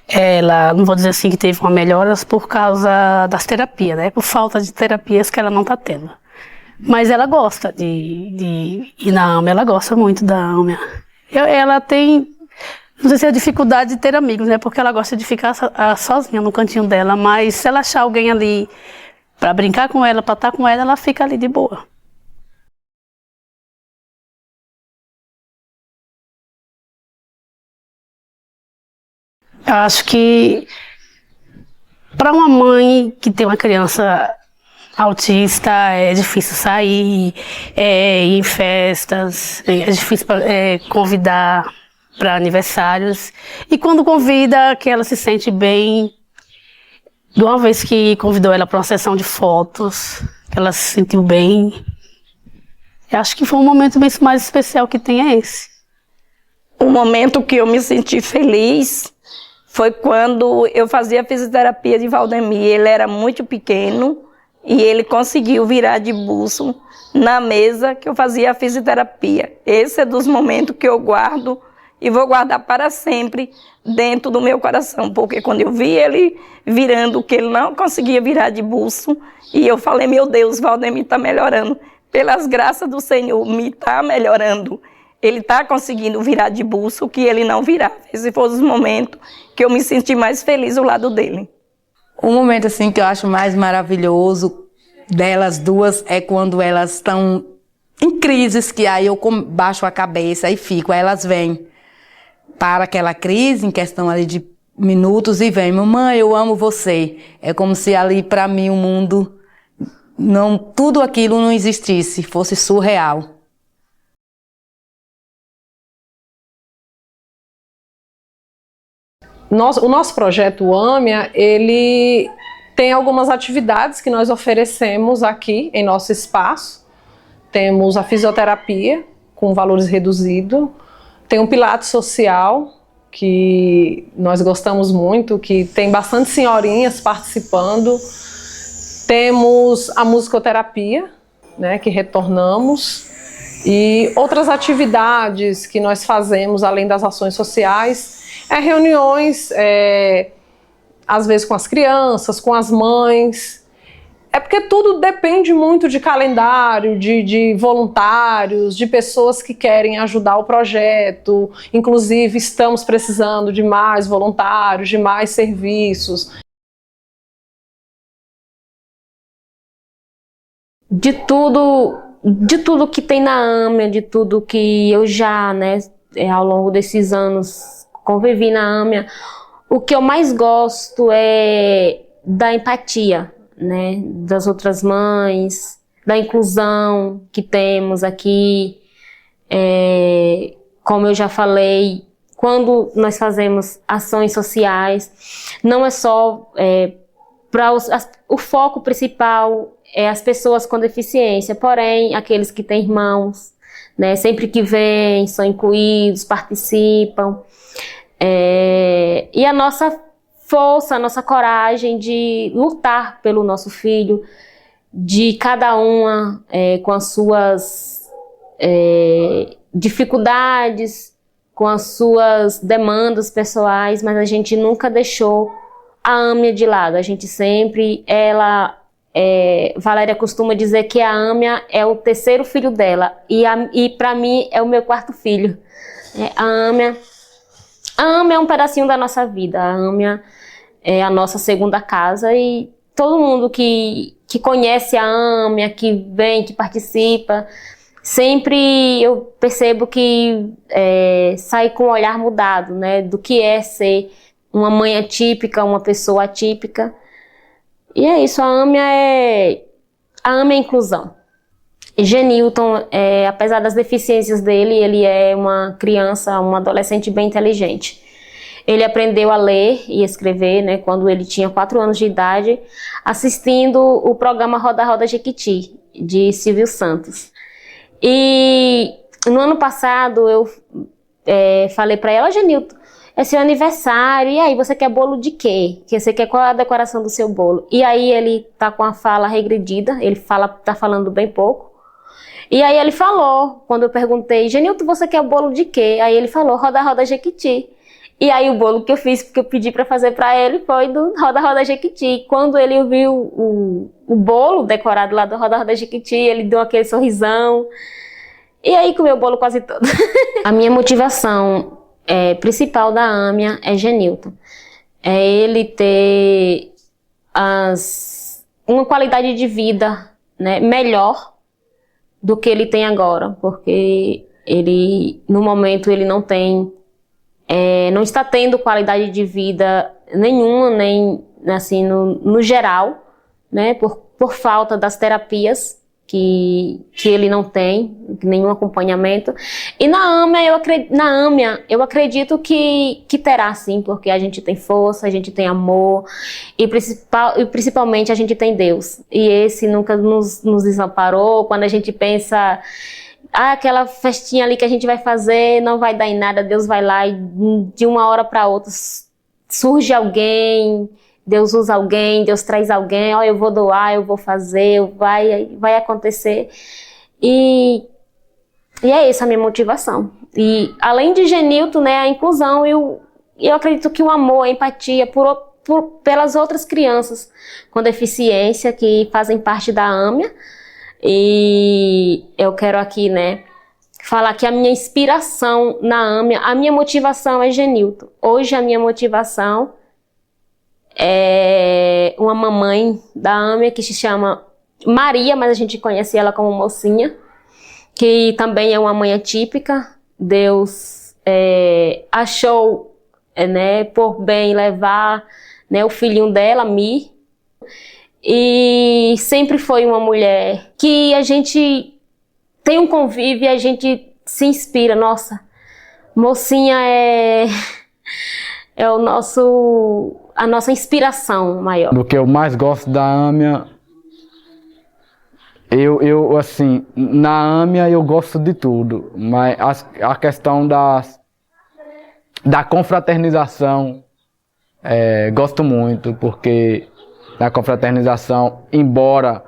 ela, não vou dizer assim que teve uma melhora por causa das terapias, né? Por falta de terapias que ela não está tendo. Mas ela gosta de ir na AMIA, ela gosta muito da AMIA. Ela tem, não sei se é dificuldade de ter amigos, né? Porque ela gosta de ficar sozinha no cantinho dela, mas se ela achar alguém ali para brincar com ela, para estar com ela, ela fica ali de boa. Eu acho que para uma mãe que tem uma criança autista é difícil sair, ir em festas, é difícil convidar para aniversários. E quando convida, que ela se sente bem. De uma vez que convidou ela para uma sessão de fotos, ela se sentiu bem. Eu acho que foi um momento mais especial que tem esse. O momento que eu me senti feliz foi quando eu fazia fisioterapia de Valdemir. Ele era muito pequeno e ele conseguiu virar de buço na mesa que eu fazia a fisioterapia. Esse é dos momentos que eu guardo e vou guardar para sempre dentro do meu coração, porque quando eu vi ele virando, que ele não conseguia virar de buço, e eu falei, meu Deus, Valdemir está melhorando, pelas graças do Senhor, me está melhorando, ele está conseguindo virar de buço, que ele não virava. Esse foi os momentos que eu me senti mais feliz ao lado dele. Um momento assim que eu acho mais maravilhoso delas duas é quando elas estão em crises, que aí eu baixo a cabeça e fico, aí elas vêm para aquela crise, em questão ali de minutos, e vem, mamãe, eu amo você. É como se ali, para mim, o mundo, tudo aquilo não existisse, fosse surreal. O nosso projeto AMIA, ele tem algumas atividades que nós oferecemos aqui em nosso espaço. Temos a fisioterapia, com valores reduzidos. Tem um Pilates social, que nós gostamos muito, que tem bastante senhorinhas participando. Temos a musicoterapia, né, que retornamos. E outras atividades que nós fazemos, além das ações sociais, reuniões, às vezes com as crianças, com as mães. É porque tudo depende muito de calendário, de voluntários, de pessoas que querem ajudar o projeto. Inclusive, estamos precisando de mais voluntários, de mais serviços. De tudo que tem na AMIA, de tudo que eu já, né, ao longo desses anos convivi na AMIA, o que eu mais gosto é da empatia, né, das outras mães, da inclusão que temos aqui, Como eu já falei, quando nós fazemos ações sociais, não é só o foco principal é as pessoas com deficiência, porém, aqueles que têm irmãos, né, sempre que vêm, são incluídos, participam. E a nossa força, a nossa coragem de lutar pelo nosso filho, de cada uma com as suas dificuldades, com as suas demandas pessoais, mas a gente nunca deixou a Âmia de lado. A gente sempre, Valéria costuma dizer que a Âmia é o terceiro filho dela e para mim é o meu quarto filho. A Âmia é um pedacinho da nossa vida, a Âmia é a nossa segunda casa e todo mundo que conhece a Âmia, que vem, que participa, sempre eu percebo que sai com um olhar mudado, né, do que é ser uma mãe atípica, uma pessoa atípica. E é isso, a Âmia é inclusão. E Genilton, apesar das deficiências dele, ele é uma criança, um adolescente bem inteligente. Ele aprendeu a ler e escrever, né, quando ele tinha 4 anos de idade, assistindo o programa Roda Roda Jequiti, de Silvio Santos. E no ano passado eu falei para ela: Genilton, é seu aniversário, e aí, você quer bolo de quê? Você quer qual é a decoração do seu bolo? E aí ele tá com a fala regredida, ele tá falando bem pouco. E aí ele falou, quando eu perguntei: Genilton, você quer o bolo de quê? Aí ele falou: Roda Roda Jequiti. E aí o bolo que eu fiz, porque eu pedi para fazer para ele, foi do Roda Roda Jequiti. Quando ele viu o bolo decorado lá do Roda Roda Jequiti, ele deu aquele sorrisão. E aí comeu o bolo quase todo. A minha motivação principal da Âmia é Genilton. É ele ter uma qualidade de vida, né, melhor do que ele tem agora, porque ele, no momento, ele não tem, não está tendo qualidade de vida nenhuma, nem assim no geral, né, por falta das terapias que ele não tem, nenhum acompanhamento. E na Âmia eu acredito que terá sim, porque a gente tem força, a gente tem amor e principalmente a gente tem Deus. E esse nunca nos desamparou. Quando a gente pensa, aquela festinha ali que a gente vai fazer não vai dar em nada, Deus vai lá e de uma hora para outra surge alguém, Deus usa alguém, Deus traz alguém, eu vou doar, eu vou fazer, vai acontecer. E é essa a minha motivação. E além de Genilton, né, a inclusão, eu acredito que o amor, a empatia pelas outras crianças com deficiência que fazem parte da Âmia. E eu quero aqui, né, falar que a minha inspiração na Âmia, a minha motivação é Genilton. Hoje a minha motivação é uma mamãe da Âmia que se chama Maria, mas a gente conhece ela como Mocinha, que também é uma mãe atípica. Deus achou, né, por bem levar, né, o filhinho dela, Mi, e sempre foi uma mulher que a gente tem um convívio e a gente se inspira. Nossa, Mocinha é a nossa inspiração maior. Do que eu mais gosto da Âmia, eu assim, na Âmia eu gosto de tudo, mas a questão da confraternização, gosto muito, porque na confraternização, embora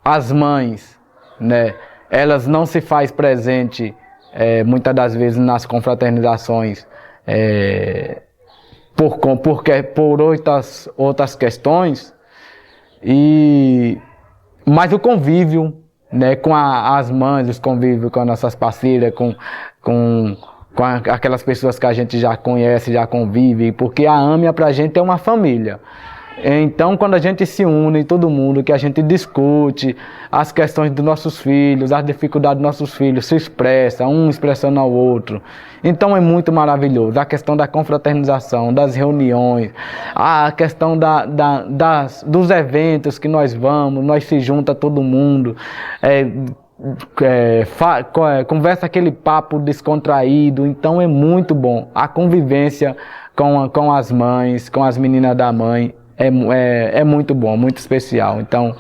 as mães, né, elas não se faz presente muitas das vezes nas confraternizações, por outras questões, mas o convívio, né, com as mães, os convívios com as nossas parceiras, com aquelas pessoas que a gente já conhece, já convive, porque a Âmia pra gente é uma família. Então, quando a gente se une, todo mundo, que a gente discute as questões dos nossos filhos, as dificuldades dos nossos filhos, se expressa, um expressando ao outro. Então, é muito maravilhoso. A questão da confraternização, das reuniões, a questão dos eventos que nós vamos, nós se junta todo mundo, conversa aquele papo descontraído, então é muito bom. A convivência com as mães, com as meninas da mãe, é muito bom, muito especial. Então,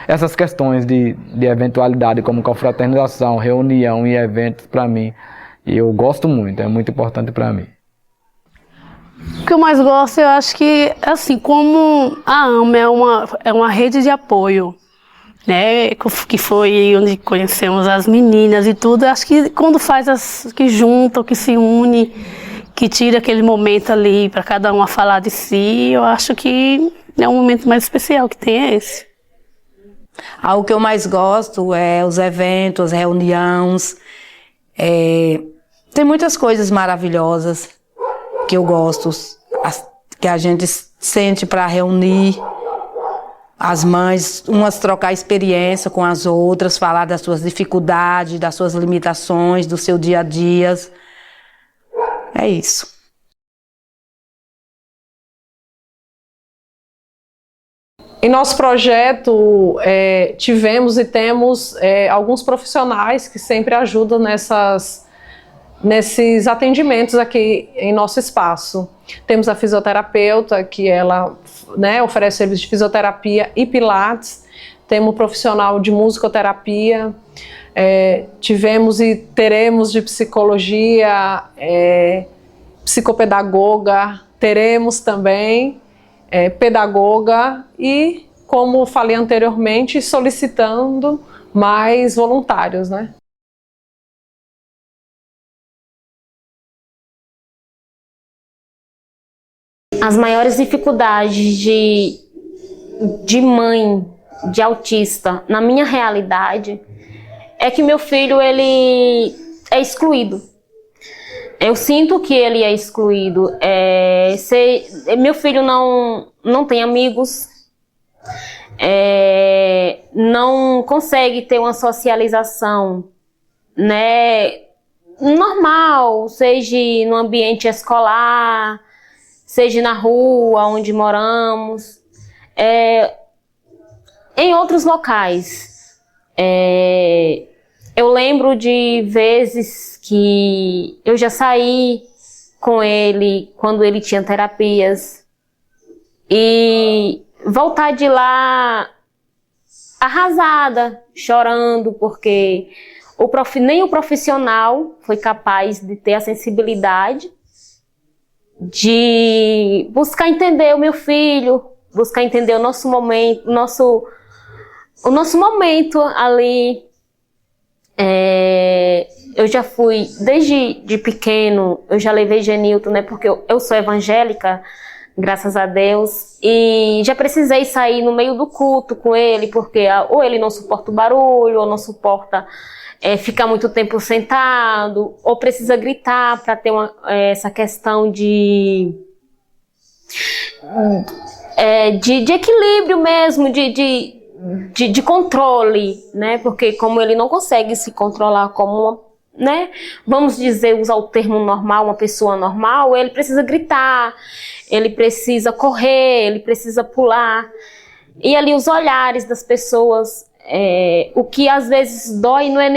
essas questões de eventualidade, como confraternização, reunião e eventos, para mim, eu gosto muito, é muito importante para mim. O que eu mais gosto, eu acho que, assim, como a AMA é uma rede de apoio, né, que foi onde conhecemos as meninas e tudo, eu acho que quando que juntam, que se une, que tira aquele momento ali para cada uma falar de si, eu acho que é um momento mais especial que tem é esse. O que eu mais gosto é os eventos, as reuniões. Tem muitas coisas maravilhosas que eu gosto, que a gente sente para reunir as mães, umas trocar experiência com as outras, falar das suas dificuldades, das suas limitações, do seu dia a dia. É isso. Em nosso projeto, tivemos e temos alguns profissionais que sempre ajudam nesses atendimentos aqui em nosso espaço. Temos a fisioterapeuta, que ela, né, oferece serviço de fisioterapia e pilates. Temos o profissional de musicoterapia. Tivemos e teremos de psicologia, psicopedagoga, teremos também pedagoga e, como falei anteriormente, solicitando mais voluntários, né? As maiores dificuldades de mãe de autista, na minha realidade, é que meu filho, ele é excluído. Eu sinto que ele é excluído. Meu filho não tem amigos, não consegue ter uma socialização, né, normal, seja no ambiente escolar, seja na rua onde moramos, em outros locais. Eu lembro de vezes que eu já saí com ele quando ele tinha terapias e voltar de lá arrasada, chorando, porque nem o profissional foi capaz de ter a sensibilidade de buscar entender o meu filho, buscar entender o nosso momento, o nosso momento ali. Eu já fui, desde pequeno, eu já levei Genilton, né, porque eu sou evangélica, graças a Deus, e já precisei sair no meio do culto com ele, porque ou ele não suporta o barulho, ou não suporta ficar muito tempo sentado, ou precisa gritar para ter essa questão de equilíbrio mesmo, de controle, né? Porque como ele não consegue se controlar como né? Vamos dizer, usar o termo normal, uma pessoa normal, ele precisa gritar, ele precisa correr, ele precisa pular. E ali os olhares das pessoas, o que às vezes dói não é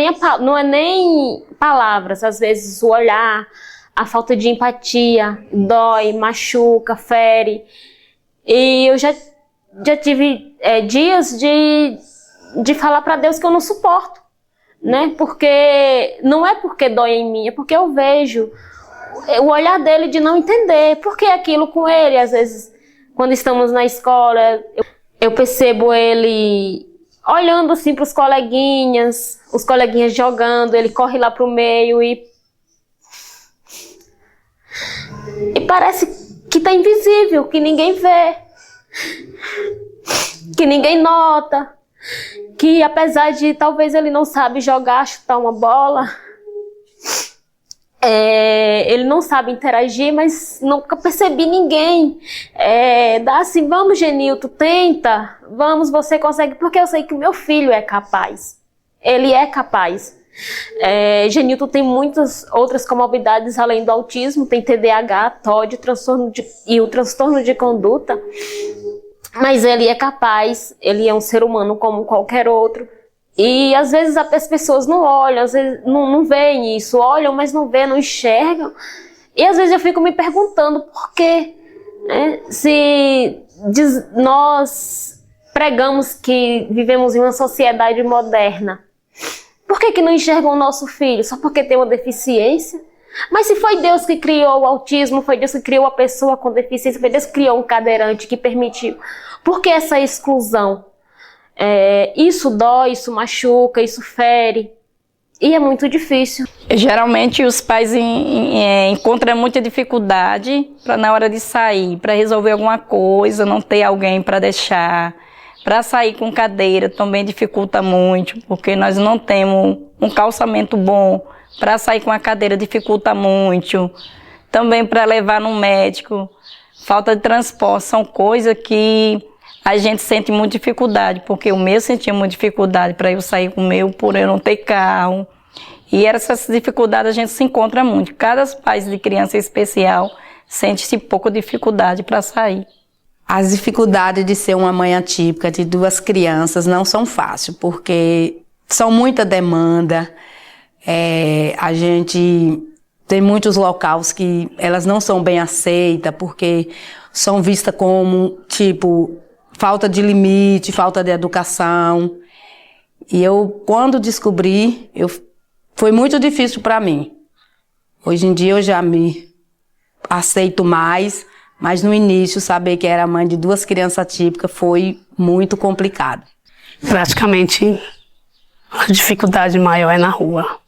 nem palavras, às vezes o olhar, a falta de empatia, dói, machuca, fere. E eu já tive dias de falar para Deus que eu não suporto, né? Porque não é porque dói em mim, é porque eu vejo o olhar dele de não entender por que aquilo com ele. Às vezes, quando estamos na escola, eu percebo ele olhando assim para os coleguinhas jogando, ele corre lá pro meio e parece que tá invisível, que ninguém vê, que ninguém nota, que apesar de talvez ele não sabe jogar, chutar uma bola, ele não sabe interagir, mas nunca percebi ninguém dá assim, vamos Genilton, tenta, vamos, você consegue, porque eu sei que o meu filho é capaz, ele é capaz. Genilton tem muitas outras comorbidades além do autismo, tem TDAH, TOD, e o transtorno de conduta, mas ele é capaz, ele é um ser humano como qualquer outro, E às vezes as pessoas não olham, às vezes não veem isso, olham, mas não veem, não enxergam. E às vezes eu fico me perguntando por quê, né? Se nós pregamos que vivemos em uma sociedade moderna, por que não enxergam o nosso filho? Só porque tem uma deficiência? Mas se foi Deus que criou o autismo, foi Deus que criou a pessoa com deficiência, foi Deus que criou um cadeirante que permitiu. Por que essa exclusão? Isso dói, isso machuca, isso fere. E é muito difícil. Geralmente os pais encontram muita dificuldade para na hora de sair, para resolver alguma coisa, não ter alguém para deixar. Para sair com cadeira também dificulta muito, porque nós não temos um calçamento bom. Para sair com a cadeira dificulta muito. Também para levar no médico, falta de transporte, são coisas que a gente sente muita dificuldade, porque o meu sentia muita dificuldade para eu sair com o meu, por eu não ter carro. E essas dificuldades a gente se encontra muito. Cada pai de criança especial sente-se pouca dificuldade para sair. As dificuldades de ser uma mãe atípica de 2 crianças não são fáceis, porque são muita demanda. A gente tem muitos locais que elas não são bem aceitas, porque são vistas como, tipo, falta de limite, falta de educação. E eu, quando descobri, foi muito difícil para mim. Hoje em dia eu já me aceito mais, mas no início saber que era mãe de 2 crianças atípicas foi muito complicado. Praticamente a dificuldade maior é na rua.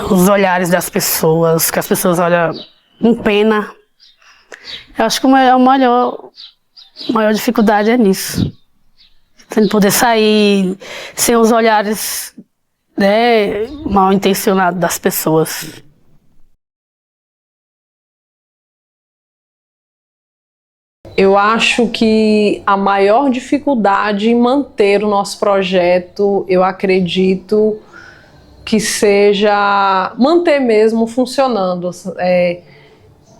Os olhares das pessoas, que as pessoas olham com pena. Eu acho que a maior dificuldade é nisso. Sem poder sair, sem os olhares, né, mal intencionados das pessoas. Eu acho que a maior dificuldade em manter o nosso projeto, eu acredito que seja manter mesmo funcionando,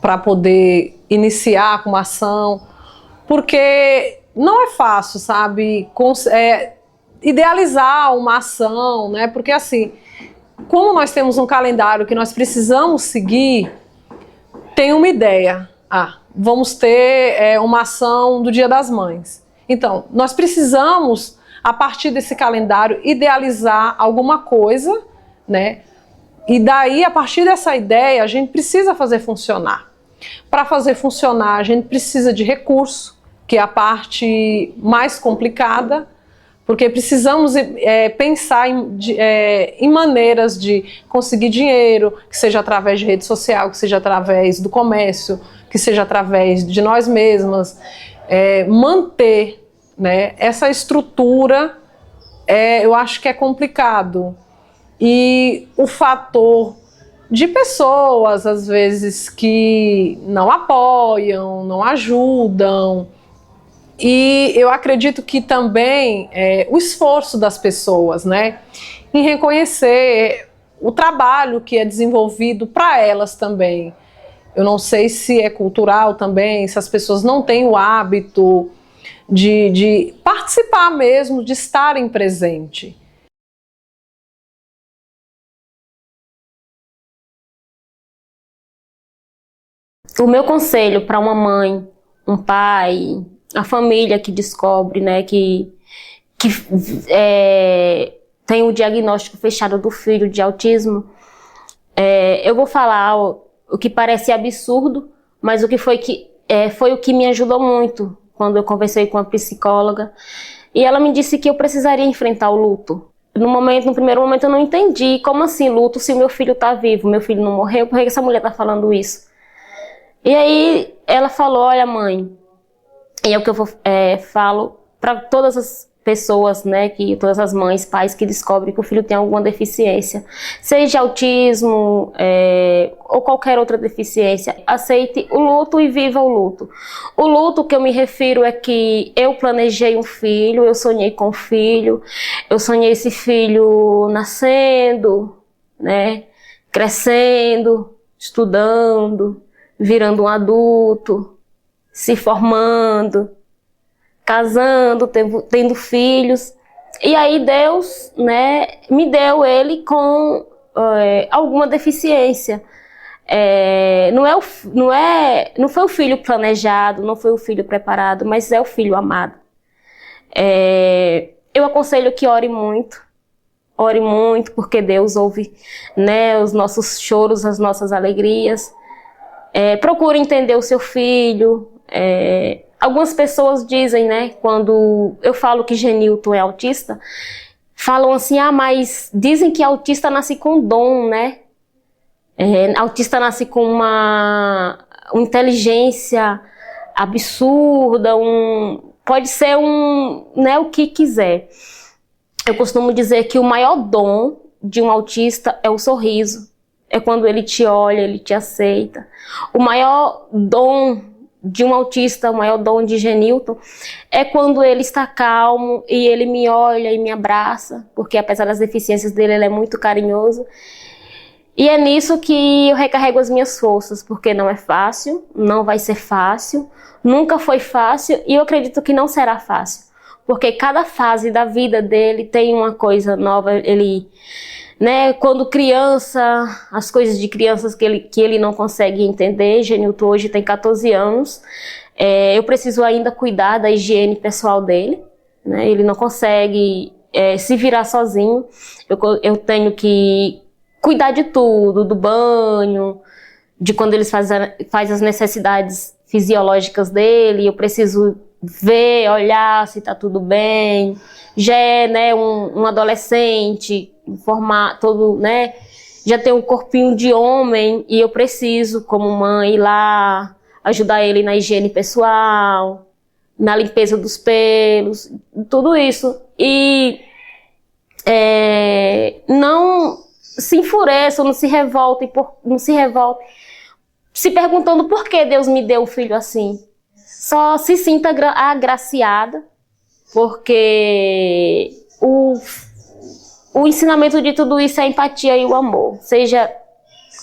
para poder iniciar com uma ação, porque não é fácil, sabe, idealizar uma ação, né? Porque assim, como nós temos um calendário que nós precisamos seguir, tem uma ideia. Vamos ter uma ação do Dia das Mães. Então, nós precisamos, a partir desse calendário, idealizar alguma coisa, né? E daí, a partir dessa ideia, a gente precisa fazer funcionar. Para fazer funcionar, a gente precisa de recurso, que é a parte mais complicada, porque precisamos pensar em maneiras de conseguir dinheiro, que seja através de rede social, que seja através do comércio, que seja através de nós mesmas, manter, né, essa estrutura, eu acho que é complicado. E o fator de pessoas, às vezes, que não apoiam, não ajudam. E eu acredito que também o esforço das pessoas, né, em reconhecer o trabalho que é desenvolvido para elas também. Eu não sei se é cultural também, se as pessoas não têm o hábito de participar mesmo, de estarem presentes. O meu conselho para uma mãe, um pai, a família que descobre, né, que tem o diagnóstico fechado do filho de autismo, eu vou falar o que parece absurdo, mas foi o que me ajudou muito quando eu conversei com a psicóloga. E ela me disse que eu precisaria enfrentar o luto. No primeiro momento eu não entendi, como assim luto se o meu filho está vivo, meu filho não morreu, por que essa mulher está falando isso? E aí ela falou, olha mãe, e é o que eu falo para todas as pessoas, né, todas as mães, pais que descobrem que o filho tem alguma deficiência, seja autismo ou qualquer outra deficiência, aceite o luto e viva o luto. O luto que eu me refiro é que eu planejei um filho, eu sonhei com um filho, eu sonhei esse filho nascendo, né, crescendo, estudando, virando um adulto, se formando, casando, tendo filhos. E aí Deus, né, me deu ele com alguma deficiência. Não foi o filho planejado, não foi o filho preparado, mas é o filho amado. Eu aconselho que ore muito, porque Deus ouve, né, os nossos choros, as nossas alegrias. Procure entender o seu filho. Algumas pessoas dizem, né, quando eu falo que Genilton é autista, falam assim, mas dizem que autista nasce com dom, né? Autista nasce com uma inteligência absurda, pode ser né, o que quiser. Eu costumo dizer que o maior dom de um autista é o sorriso. É quando ele te olha, ele te aceita. O maior dom de um autista, o maior dom de Genilton, é quando ele está calmo e ele me olha e me abraça, porque apesar das deficiências dele, ele é muito carinhoso. E é nisso que eu recarrego as minhas forças, porque não é fácil, não vai ser fácil, nunca foi fácil e eu acredito que não será fácil, porque cada fase da vida dele tem uma coisa nova. Ele, né, quando criança, as coisas de crianças que ele não consegue entender. Genilton hoje tem 14 anos, eu preciso ainda cuidar da higiene pessoal dele, né, ele não consegue se virar sozinho, eu tenho que cuidar de tudo, do banho, de quando eles faz as necessidades fisiológicas dele, eu preciso ver, olhar se tá tudo bem. Já é, né, um adolescente, formar todo, né, já tem um corpinho de homem e eu preciso, como mãe, ir lá ajudar ele na higiene pessoal, na limpeza dos pelos, tudo isso. E não se enfureçam, não se revoltem, se perguntando por que Deus me deu um filho assim. Só se sinta agraciada, porque o ensinamento de tudo isso é a empatia e o amor. Seja,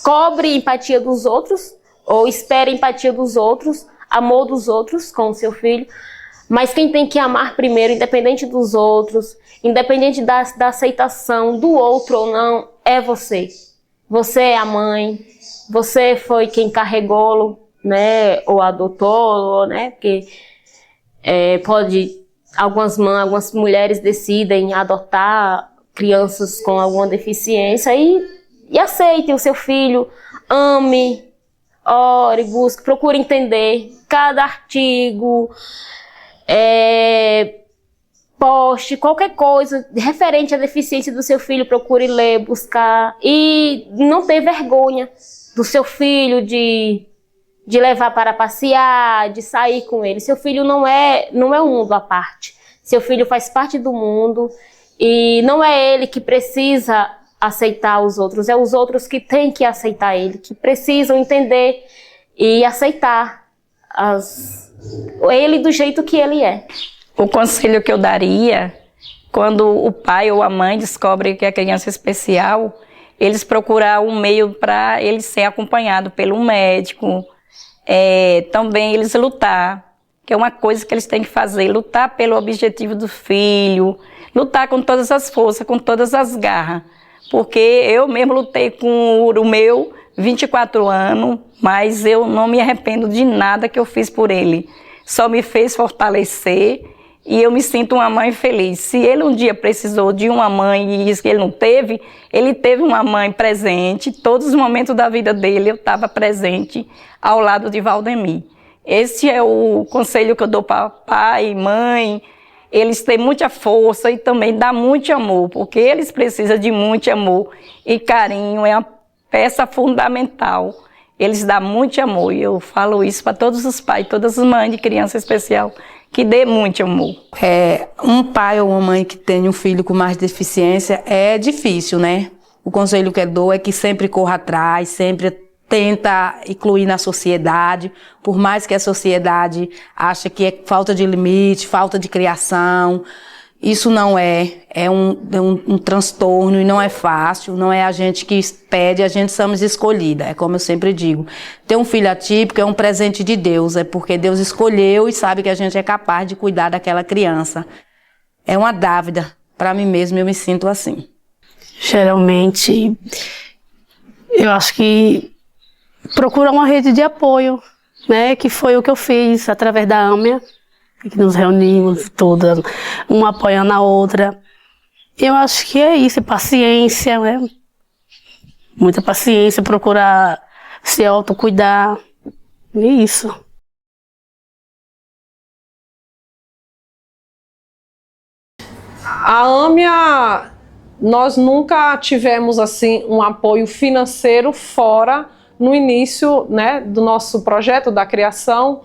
cobre empatia dos outros, ou espere empatia dos outros, amor dos outros com o seu filho, mas quem tem que amar primeiro, independente dos outros, independente da aceitação do outro ou não, é você. Você é a mãe, você foi quem carregou-lo, né, ou adotou, né, porque algumas mulheres decidem adotar crianças com alguma deficiência e aceitem o seu filho, ame, ore, busque, procure entender cada artigo, poste, qualquer coisa referente à deficiência do seu filho, procure ler, buscar e não ter vergonha do seu filho de levar para passear, de sair com ele. Seu filho não é um mundo à parte. Seu filho faz parte do mundo e não é ele que precisa aceitar os outros, é os outros que têm que aceitar ele, que precisam entender e aceitar ele do jeito que ele é. O conselho que eu daria, quando o pai ou a mãe descobre que a criança é especial, eles procurar um meio para ele ser acompanhado pelo médico, também eles lutar, que é uma coisa que eles têm que fazer, lutar pelo objetivo do filho, lutar com todas as forças, com todas as garras, porque eu mesmo lutei com o meu 24 anos, mas eu não me arrependo de nada que eu fiz por ele, só me fez fortalecer. E eu me sinto uma mãe feliz. Se ele um dia precisou de uma mãe e disse que ele não teve, ele teve uma mãe presente. Todos os momentos da vida dele eu estava presente ao lado de Valdemir. Esse é o conselho que eu dou para pai e mãe. Eles têm muita força e também dá muito amor, porque eles precisam de muito amor e carinho, é uma peça fundamental. Eles dão muito amor e eu falo isso para todos os pais, todas as mães de criança especial, que dê muito amor. Um pai ou uma mãe que tem um filho com mais deficiência é difícil, né? O conselho que eu dou é que sempre corra atrás, sempre tenta incluir na sociedade, por mais que a sociedade ache que é falta de limite, falta de criação. Isso não é um transtorno e não é fácil, não é a gente que pede, a gente somos escolhida, é como eu sempre digo. Ter um filho atípico é um presente de Deus, é porque Deus escolheu e sabe que a gente é capaz de cuidar daquela criança. É uma dávida para mim mesma eu me sinto assim. Geralmente, eu acho que procurar uma rede de apoio, né? Que foi o que eu fiz através da AMIA, que nos reunimos todas, uma apoiando a outra. Eu acho que é isso, paciência, né? Muita paciência, procurar se autocuidar, é isso. A AMIA, nós nunca tivemos assim um apoio financeiro fora no início, né, do nosso projeto da criação.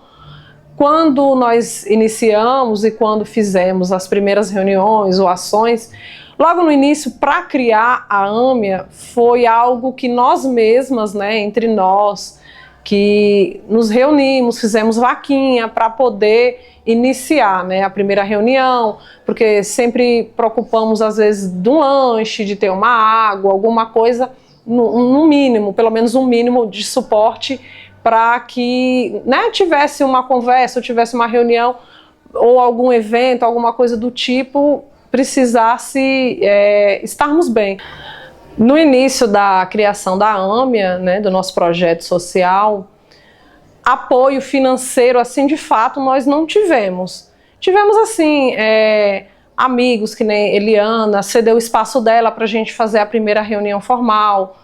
Quando nós iniciamos e quando fizemos as primeiras reuniões ou ações, logo no início, para criar a AMIA, foi algo que nós mesmas, né, entre nós, que nos reunimos, fizemos vaquinha para poder iniciar, né, a primeira reunião, porque sempre preocupamos às vezes de um lanche, de ter uma água, alguma coisa, no mínimo, pelo menos um mínimo de suporte para que, né, tivesse uma conversa, ou tivesse uma reunião, ou algum evento, alguma coisa do tipo, precisasse estarmos bem. No início da criação da AMIA, né, do nosso projeto social, apoio financeiro, assim, de fato, nós não tivemos. Tivemos, assim, amigos, que nem Eliana, cedeu o espaço dela para a gente fazer a primeira reunião formal,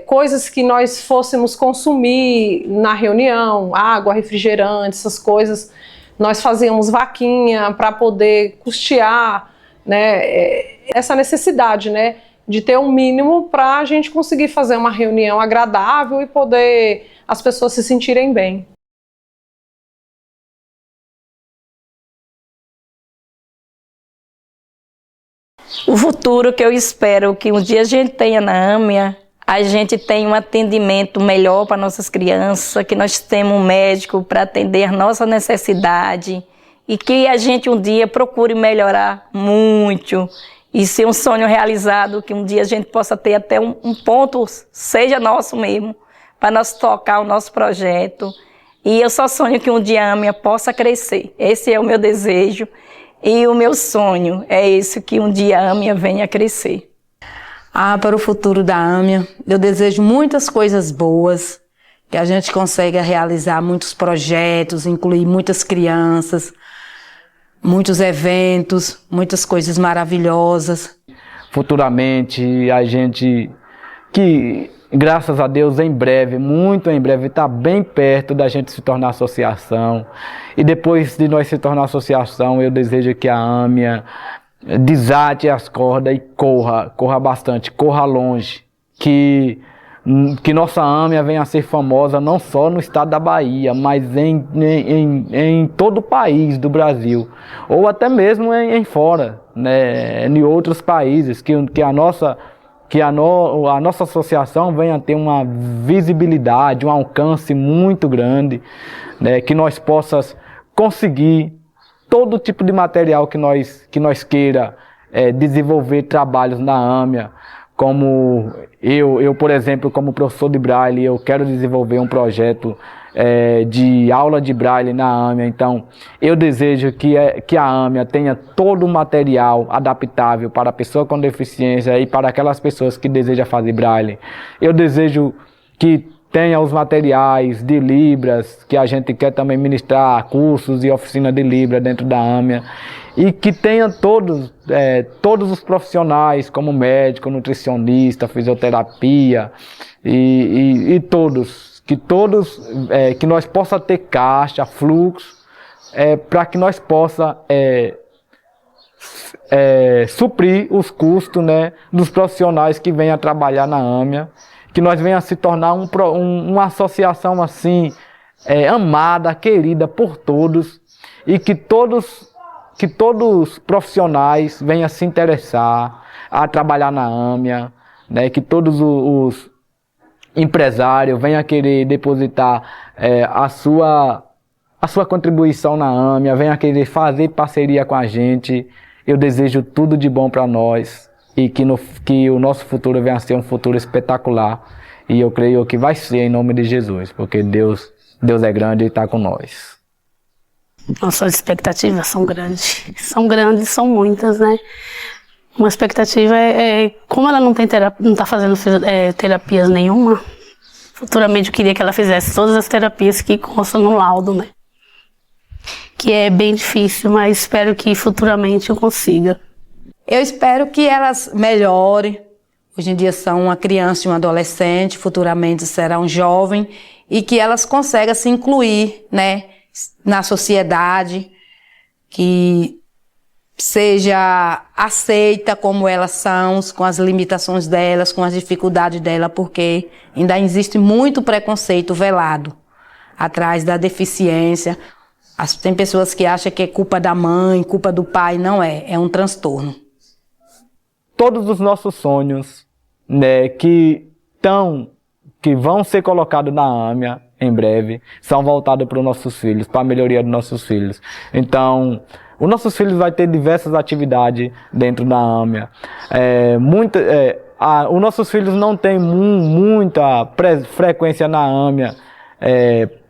coisas que nós fôssemos consumir na reunião, água, refrigerante, essas coisas, nós fazíamos vaquinha para poder custear, né, essa necessidade, né, de ter um mínimo para a gente conseguir fazer uma reunião agradável e poder as pessoas se sentirem bem. O futuro que eu espero que um dia a gente tenha na AMIA, a gente tenha um atendimento melhor para nossas crianças, que nós temos um médico para atender a nossa necessidade e que a gente um dia procure melhorar muito e ser um sonho realizado, que um dia a gente possa ter até um ponto, seja nosso mesmo, para nós tocar o nosso projeto. E eu só sonho que um dia a AMIA possa crescer. Esse é o meu desejo e o meu sonho é esse, que um dia a AMIA venha a crescer. Para o futuro da AMIA, eu desejo muitas coisas boas, que a gente consiga realizar muitos projetos, incluir muitas crianças, muitos eventos, muitas coisas maravilhosas. Futuramente a gente, que graças a Deus em breve, muito em breve, está bem perto da gente se tornar associação. E depois de nós se tornar associação, eu desejo que a AMIA desate as cordas e corra bastante, corra longe. Que nossa AMIA venha a ser famosa não só no estado da Bahia, mas em todo o país do Brasil, ou até mesmo em fora, né, em outros países, que a nossa associação venha a ter uma visibilidade, um alcance muito grande, né, que nós possamos conseguir todo tipo de material que nós queira desenvolver trabalhos na AMIA. Como eu, por exemplo, como professor de Braille, eu quero desenvolver um projeto de aula de Braille na AMIA. Então, eu desejo que a AMIA tenha todo o material adaptável para a pessoa com deficiência e para aquelas pessoas que desejam fazer Braille. Eu desejo que tenha os materiais de Libras, que a gente quer também ministrar cursos e oficina de Libra dentro da AMIA. E que tenha todos os profissionais, como médico, nutricionista, fisioterapia, e que nós possa ter caixa, fluxo, para que nós possa suprir os custos, né, dos profissionais que venham a trabalhar na AMIA, que nós venhamos a se tornar uma associação assim, amada, querida por todos, e que todos os profissionais venham a se interessar a trabalhar na AMIA, né? Que todos os empresários venham a querer depositar a sua contribuição na AMIA, venham a querer fazer parceria com a gente. Eu desejo tudo de bom para nós e que o nosso futuro venha a ser um futuro espetacular. E eu creio que vai ser em nome de Jesus, porque Deus é grande e está com nós. Nossas expectativas são grandes. São grandes, são muitas, né? Uma expectativa como ela não está fazendo terapias nenhuma, futuramente eu queria que ela fizesse todas as terapias que constam no laudo, né? Que é bem difícil, mas espero que futuramente eu consiga. Eu espero que elas melhorem. Hoje em dia são uma criança e um adolescente, futuramente será um jovem, e que elas consigam se incluir, né, na sociedade, que seja aceita como elas são, com as limitações delas, com as dificuldades delas, porque ainda existe muito preconceito velado atrás da deficiência. Tem pessoas que acham que é culpa da mãe, culpa do pai, não é, é um transtorno. Todos os nossos sonhos, né, que vão ser colocados na AMIA em breve, são voltados para os nossos filhos, para a melhoria dos nossos filhos. Então, os nossos filhos vão ter diversas atividades dentro da AMIA. Os nossos filhos não têm muita frequência na AMIA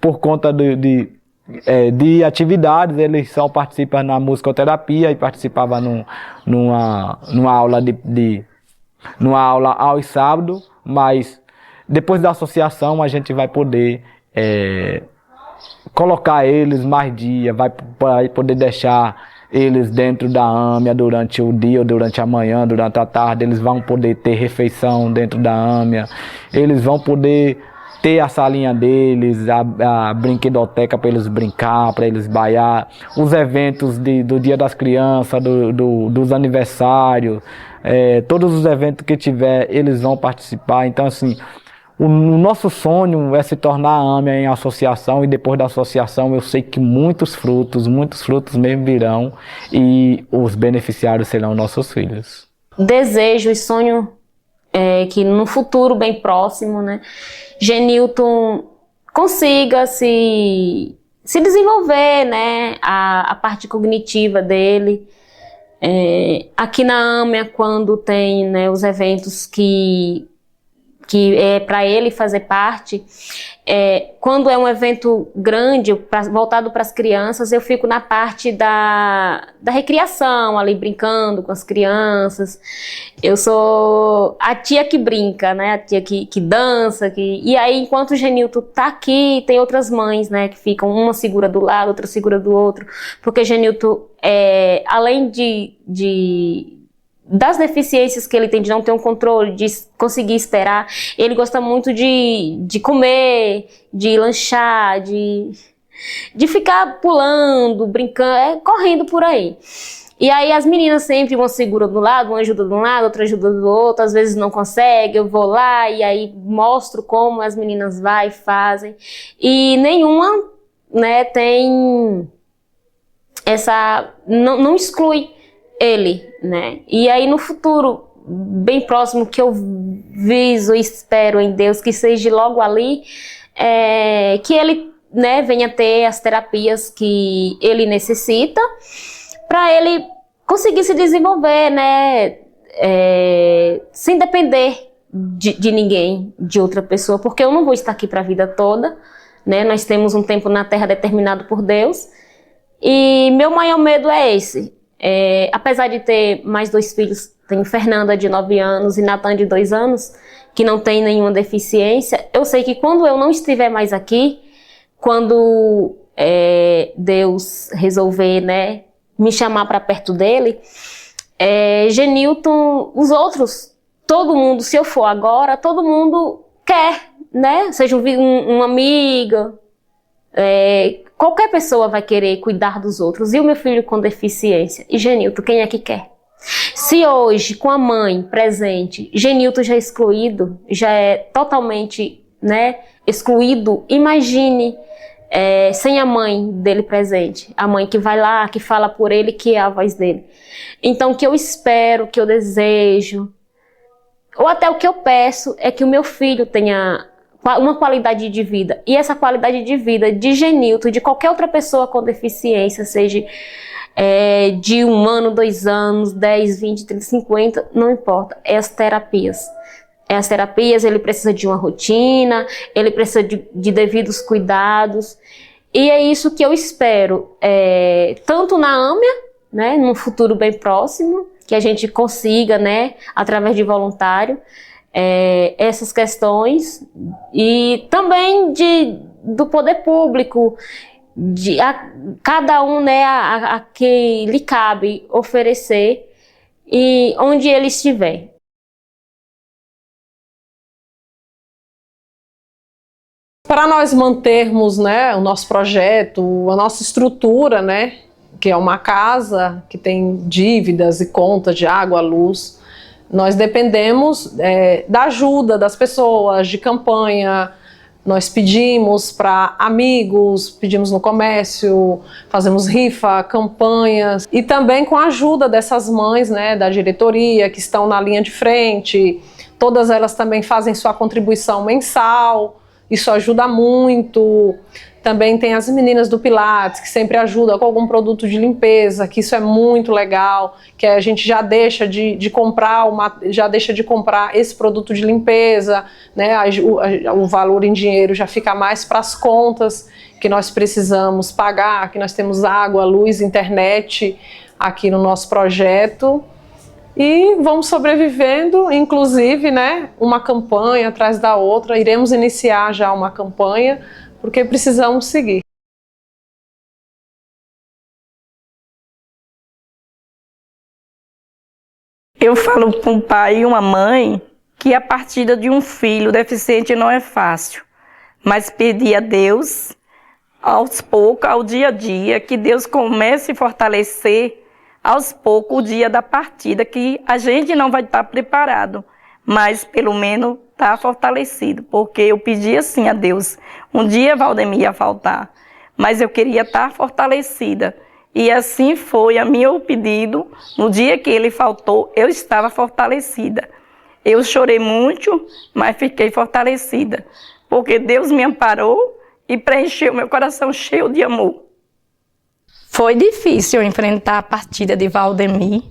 por conta de atividades. Eles só participam na musicoterapia e participavam numa aula aos sábados, mas depois da associação a gente vai poder colocar eles mais dia, vai poder deixar eles dentro da AMIA durante o dia, ou durante a manhã, durante a tarde. Eles vão poder ter refeição dentro da AMIA, eles vão poder ter a salinha deles, a brinquedoteca para eles brincar, para eles baiar, os eventos do Dia das Crianças, dos aniversários, todos os eventos que tiver, eles vão participar. Então, assim, o nosso sonho é se tornar a AMIA em associação, e depois da associação eu sei que muitos frutos mesmo virão, e os beneficiários serão nossos filhos. Desejo e sonho que no futuro bem próximo, né, Genilton consiga se desenvolver, né, a parte cognitiva dele. Aqui na AMIA, quando tem, né, os eventos que é para ele fazer parte, quando é um evento grande, voltado para as crianças, eu fico na parte da recriação, ali brincando com as crianças. Eu sou a tia que brinca, né? A tia que dança. E aí, enquanto o Genilton tá aqui, tem outras mães, né, que ficam, uma segura do lado, outra segura do outro, porque Genilton, além das deficiências que ele tem, de não ter um controle, de conseguir esperar, ele gosta muito de comer, de lanchar, de ficar pulando, brincando, correndo por aí. E aí as meninas sempre, uma segura do lado, uma ajuda de um lado, outra ajuda do outro, às vezes não consegue, eu vou lá e aí mostro como as meninas vai e fazem. E nenhuma, né, tem essa, não exclui ele, né? E aí no futuro bem próximo, que eu viso e espero em Deus que seja logo ali, que ele, né, venha ter as terapias que ele necessita para ele conseguir se desenvolver, né, sem depender de ninguém, de outra pessoa, porque eu não vou estar aqui para a vida toda, né? Nós temos um tempo na Terra determinado por Deus, e meu maior medo é esse. Apesar de ter mais 2 filhos, tenho Fernanda de 9 anos e Natan de 2 anos, que não tem nenhuma deficiência, eu sei que quando eu não estiver mais aqui, quando Deus resolver, né, me chamar para perto dele, Genilton, os outros, todo mundo, se eu for agora, todo mundo quer, né, seja uma amiga, qualquer pessoa vai querer cuidar dos outros. E o meu filho com deficiência? E Genilton, quem é que quer? Se hoje, com a mãe presente, Genilton já é excluído, já é totalmente, né, excluído, imagine sem a mãe dele presente. A mãe que vai lá, que fala por ele, que é a voz dele. Então, o que eu espero, o que eu desejo, ou até o que eu peço, é que o meu filho tenha uma qualidade de vida. E essa qualidade de vida de Genilton, de qualquer outra pessoa com deficiência, seja de 1 ano, 2 anos, 10, 20, 30, 50, não importa. É as terapias. As terapias, ele precisa de uma rotina, ele precisa de devidos cuidados. E é isso que eu espero, tanto na AMIA, né, num futuro bem próximo, que a gente consiga, né, através de voluntário, essas questões, e também do poder público, cada um, né, a que lhe cabe oferecer, e onde ele estiver. Para nós mantermos, né, o nosso projeto, a nossa estrutura, né, que é uma casa que tem dívidas e contas de água, luz, nós dependemos da ajuda das pessoas, de campanha. Nós pedimos para amigos, pedimos no comércio, fazemos rifa, campanhas, e também com a ajuda dessas mães, né, da diretoria, que estão na linha de frente. Todas elas também fazem sua contribuição mensal, isso ajuda muito. Também tem as meninas do Pilates, que sempre ajudam com algum produto de limpeza, que isso é muito legal, que a gente já deixa de comprar esse produto de limpeza, né? O valor em dinheiro já fica mais para as contas que nós precisamos pagar, que nós temos água, luz, internet aqui no nosso projeto. E vamos sobrevivendo, inclusive, né, uma campanha atrás da outra. Iremos iniciar já uma campanha, porque precisamos seguir. Eu falo para um pai e uma mãe que a partida de um filho deficiente não é fácil, mas pedir a Deus, aos poucos, ao dia a dia, que Deus comece a fortalecer aos poucos o dia da partida, que a gente não vai estar preparado, mas pelo menos está fortalecido, porque eu pedi assim a Deus, um dia Valdemir ia faltar, mas eu queria estar fortalecida, e assim foi o meu pedido. No dia que ele faltou, eu estava fortalecida. Eu chorei muito, mas fiquei fortalecida, porque Deus me amparou e preencheu meu coração cheio de amor. Foi difícil enfrentar a partida de Valdemir,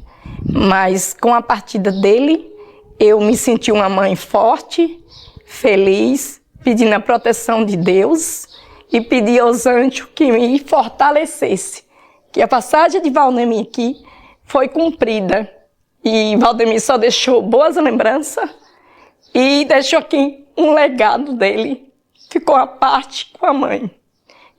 mas com a partida dele, eu me senti uma mãe forte, feliz, pedindo a proteção de Deus e pedi aos anjos que me fortalecesse, que a passagem de Valdemir aqui foi cumprida. E Valdemir só deixou boas lembranças e deixou aqui um legado dele. Ficou a parte com a mãe.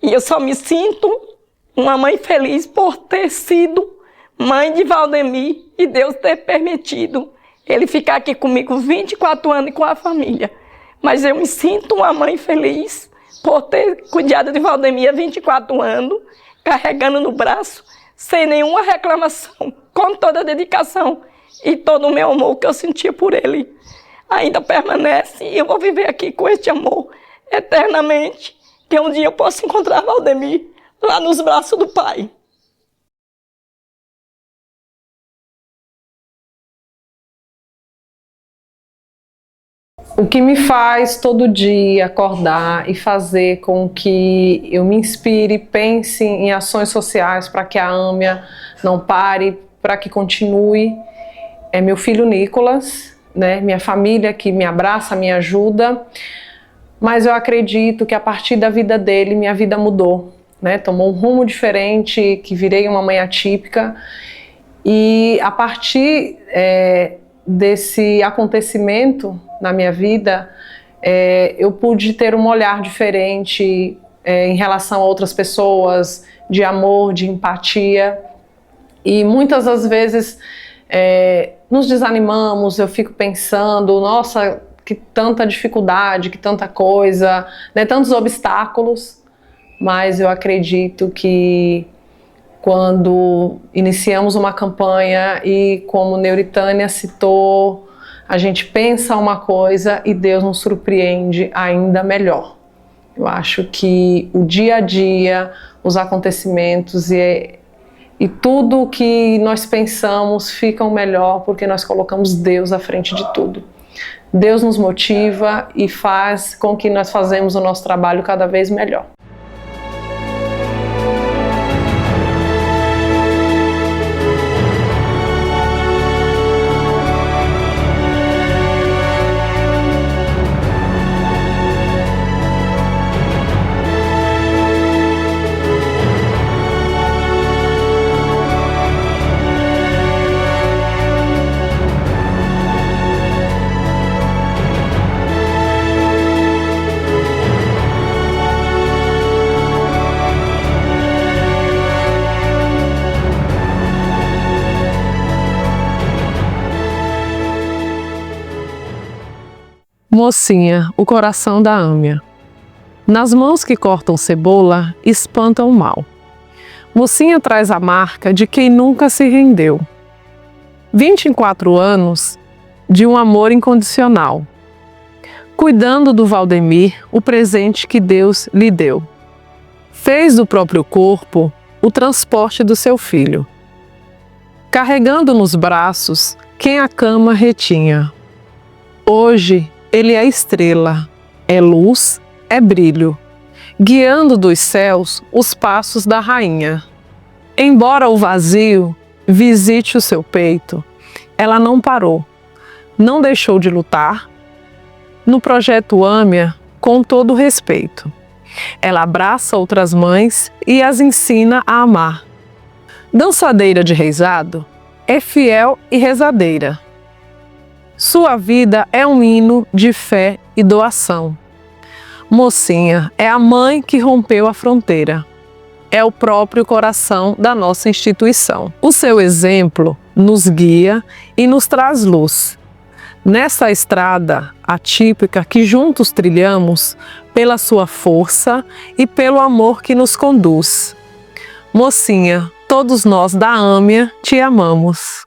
E eu só me sinto uma mãe feliz por ter sido mãe de Valdemir e Deus ter permitido ele ficar aqui comigo 24 anos e com a família. Mas eu me sinto uma mãe feliz por ter cuidado de Valdemir há 24 anos, carregando no braço, sem nenhuma reclamação, com toda a dedicação e todo o meu amor que eu sentia por ele. Ainda permanece e eu vou viver aqui com este amor eternamente, que um dia eu possa encontrar Valdemir lá nos braços do Pai. O que me faz todo dia acordar e fazer com que eu me inspire, pense em ações sociais para que a AMIA não pare, para que continue, é meu filho Nicolas, né? Minha família que me abraça, me ajuda, mas eu acredito que a partir da vida dele, minha vida mudou, né? Tomou um rumo diferente, que virei uma mãe atípica, e a partir desse acontecimento na minha vida, eu pude ter um olhar diferente em relação a outras pessoas, de amor, de empatia, e muitas das vezes nos desanimamos. Eu fico pensando, nossa, que tanta dificuldade, que tanta coisa, né, tantos obstáculos, mas eu acredito que quando iniciamos uma campanha e, como Neuritânia citou, a gente pensa uma coisa e Deus nos surpreende ainda melhor. Eu acho que o dia a dia, os acontecimentos e tudo o que nós pensamos ficam melhor porque nós colocamos Deus à frente de tudo. Deus nos motiva e faz com que nós fazemos o nosso trabalho cada vez melhor. Mocinha, o coração da Âmia. Nas mãos que cortam cebola, espantam o mal. Mocinha traz a marca de quem nunca se rendeu. 24 anos de um amor incondicional. Cuidando do Valdemir, o presente que Deus lhe deu. Fez do próprio corpo o transporte do seu filho. Carregando nos braços quem a cama retinha. Hoje ele é estrela, é luz, é brilho, guiando dos céus os passos da rainha. Embora o vazio visite o seu peito, ela não parou, não deixou de lutar. No projeto Âmia, com todo respeito, ela abraça outras mães e as ensina a amar. Dançadeira de reizado, é fiel e rezadeira. Sua vida é um hino de fé e doação. Mocinha é a mãe que rompeu a fronteira. É o próprio coração da nossa instituição. O seu exemplo nos guia e nos traz luz. Nessa estrada atípica que juntos trilhamos, pela sua força e pelo amor que nos conduz. Mocinha, todos nós da Âmia te amamos.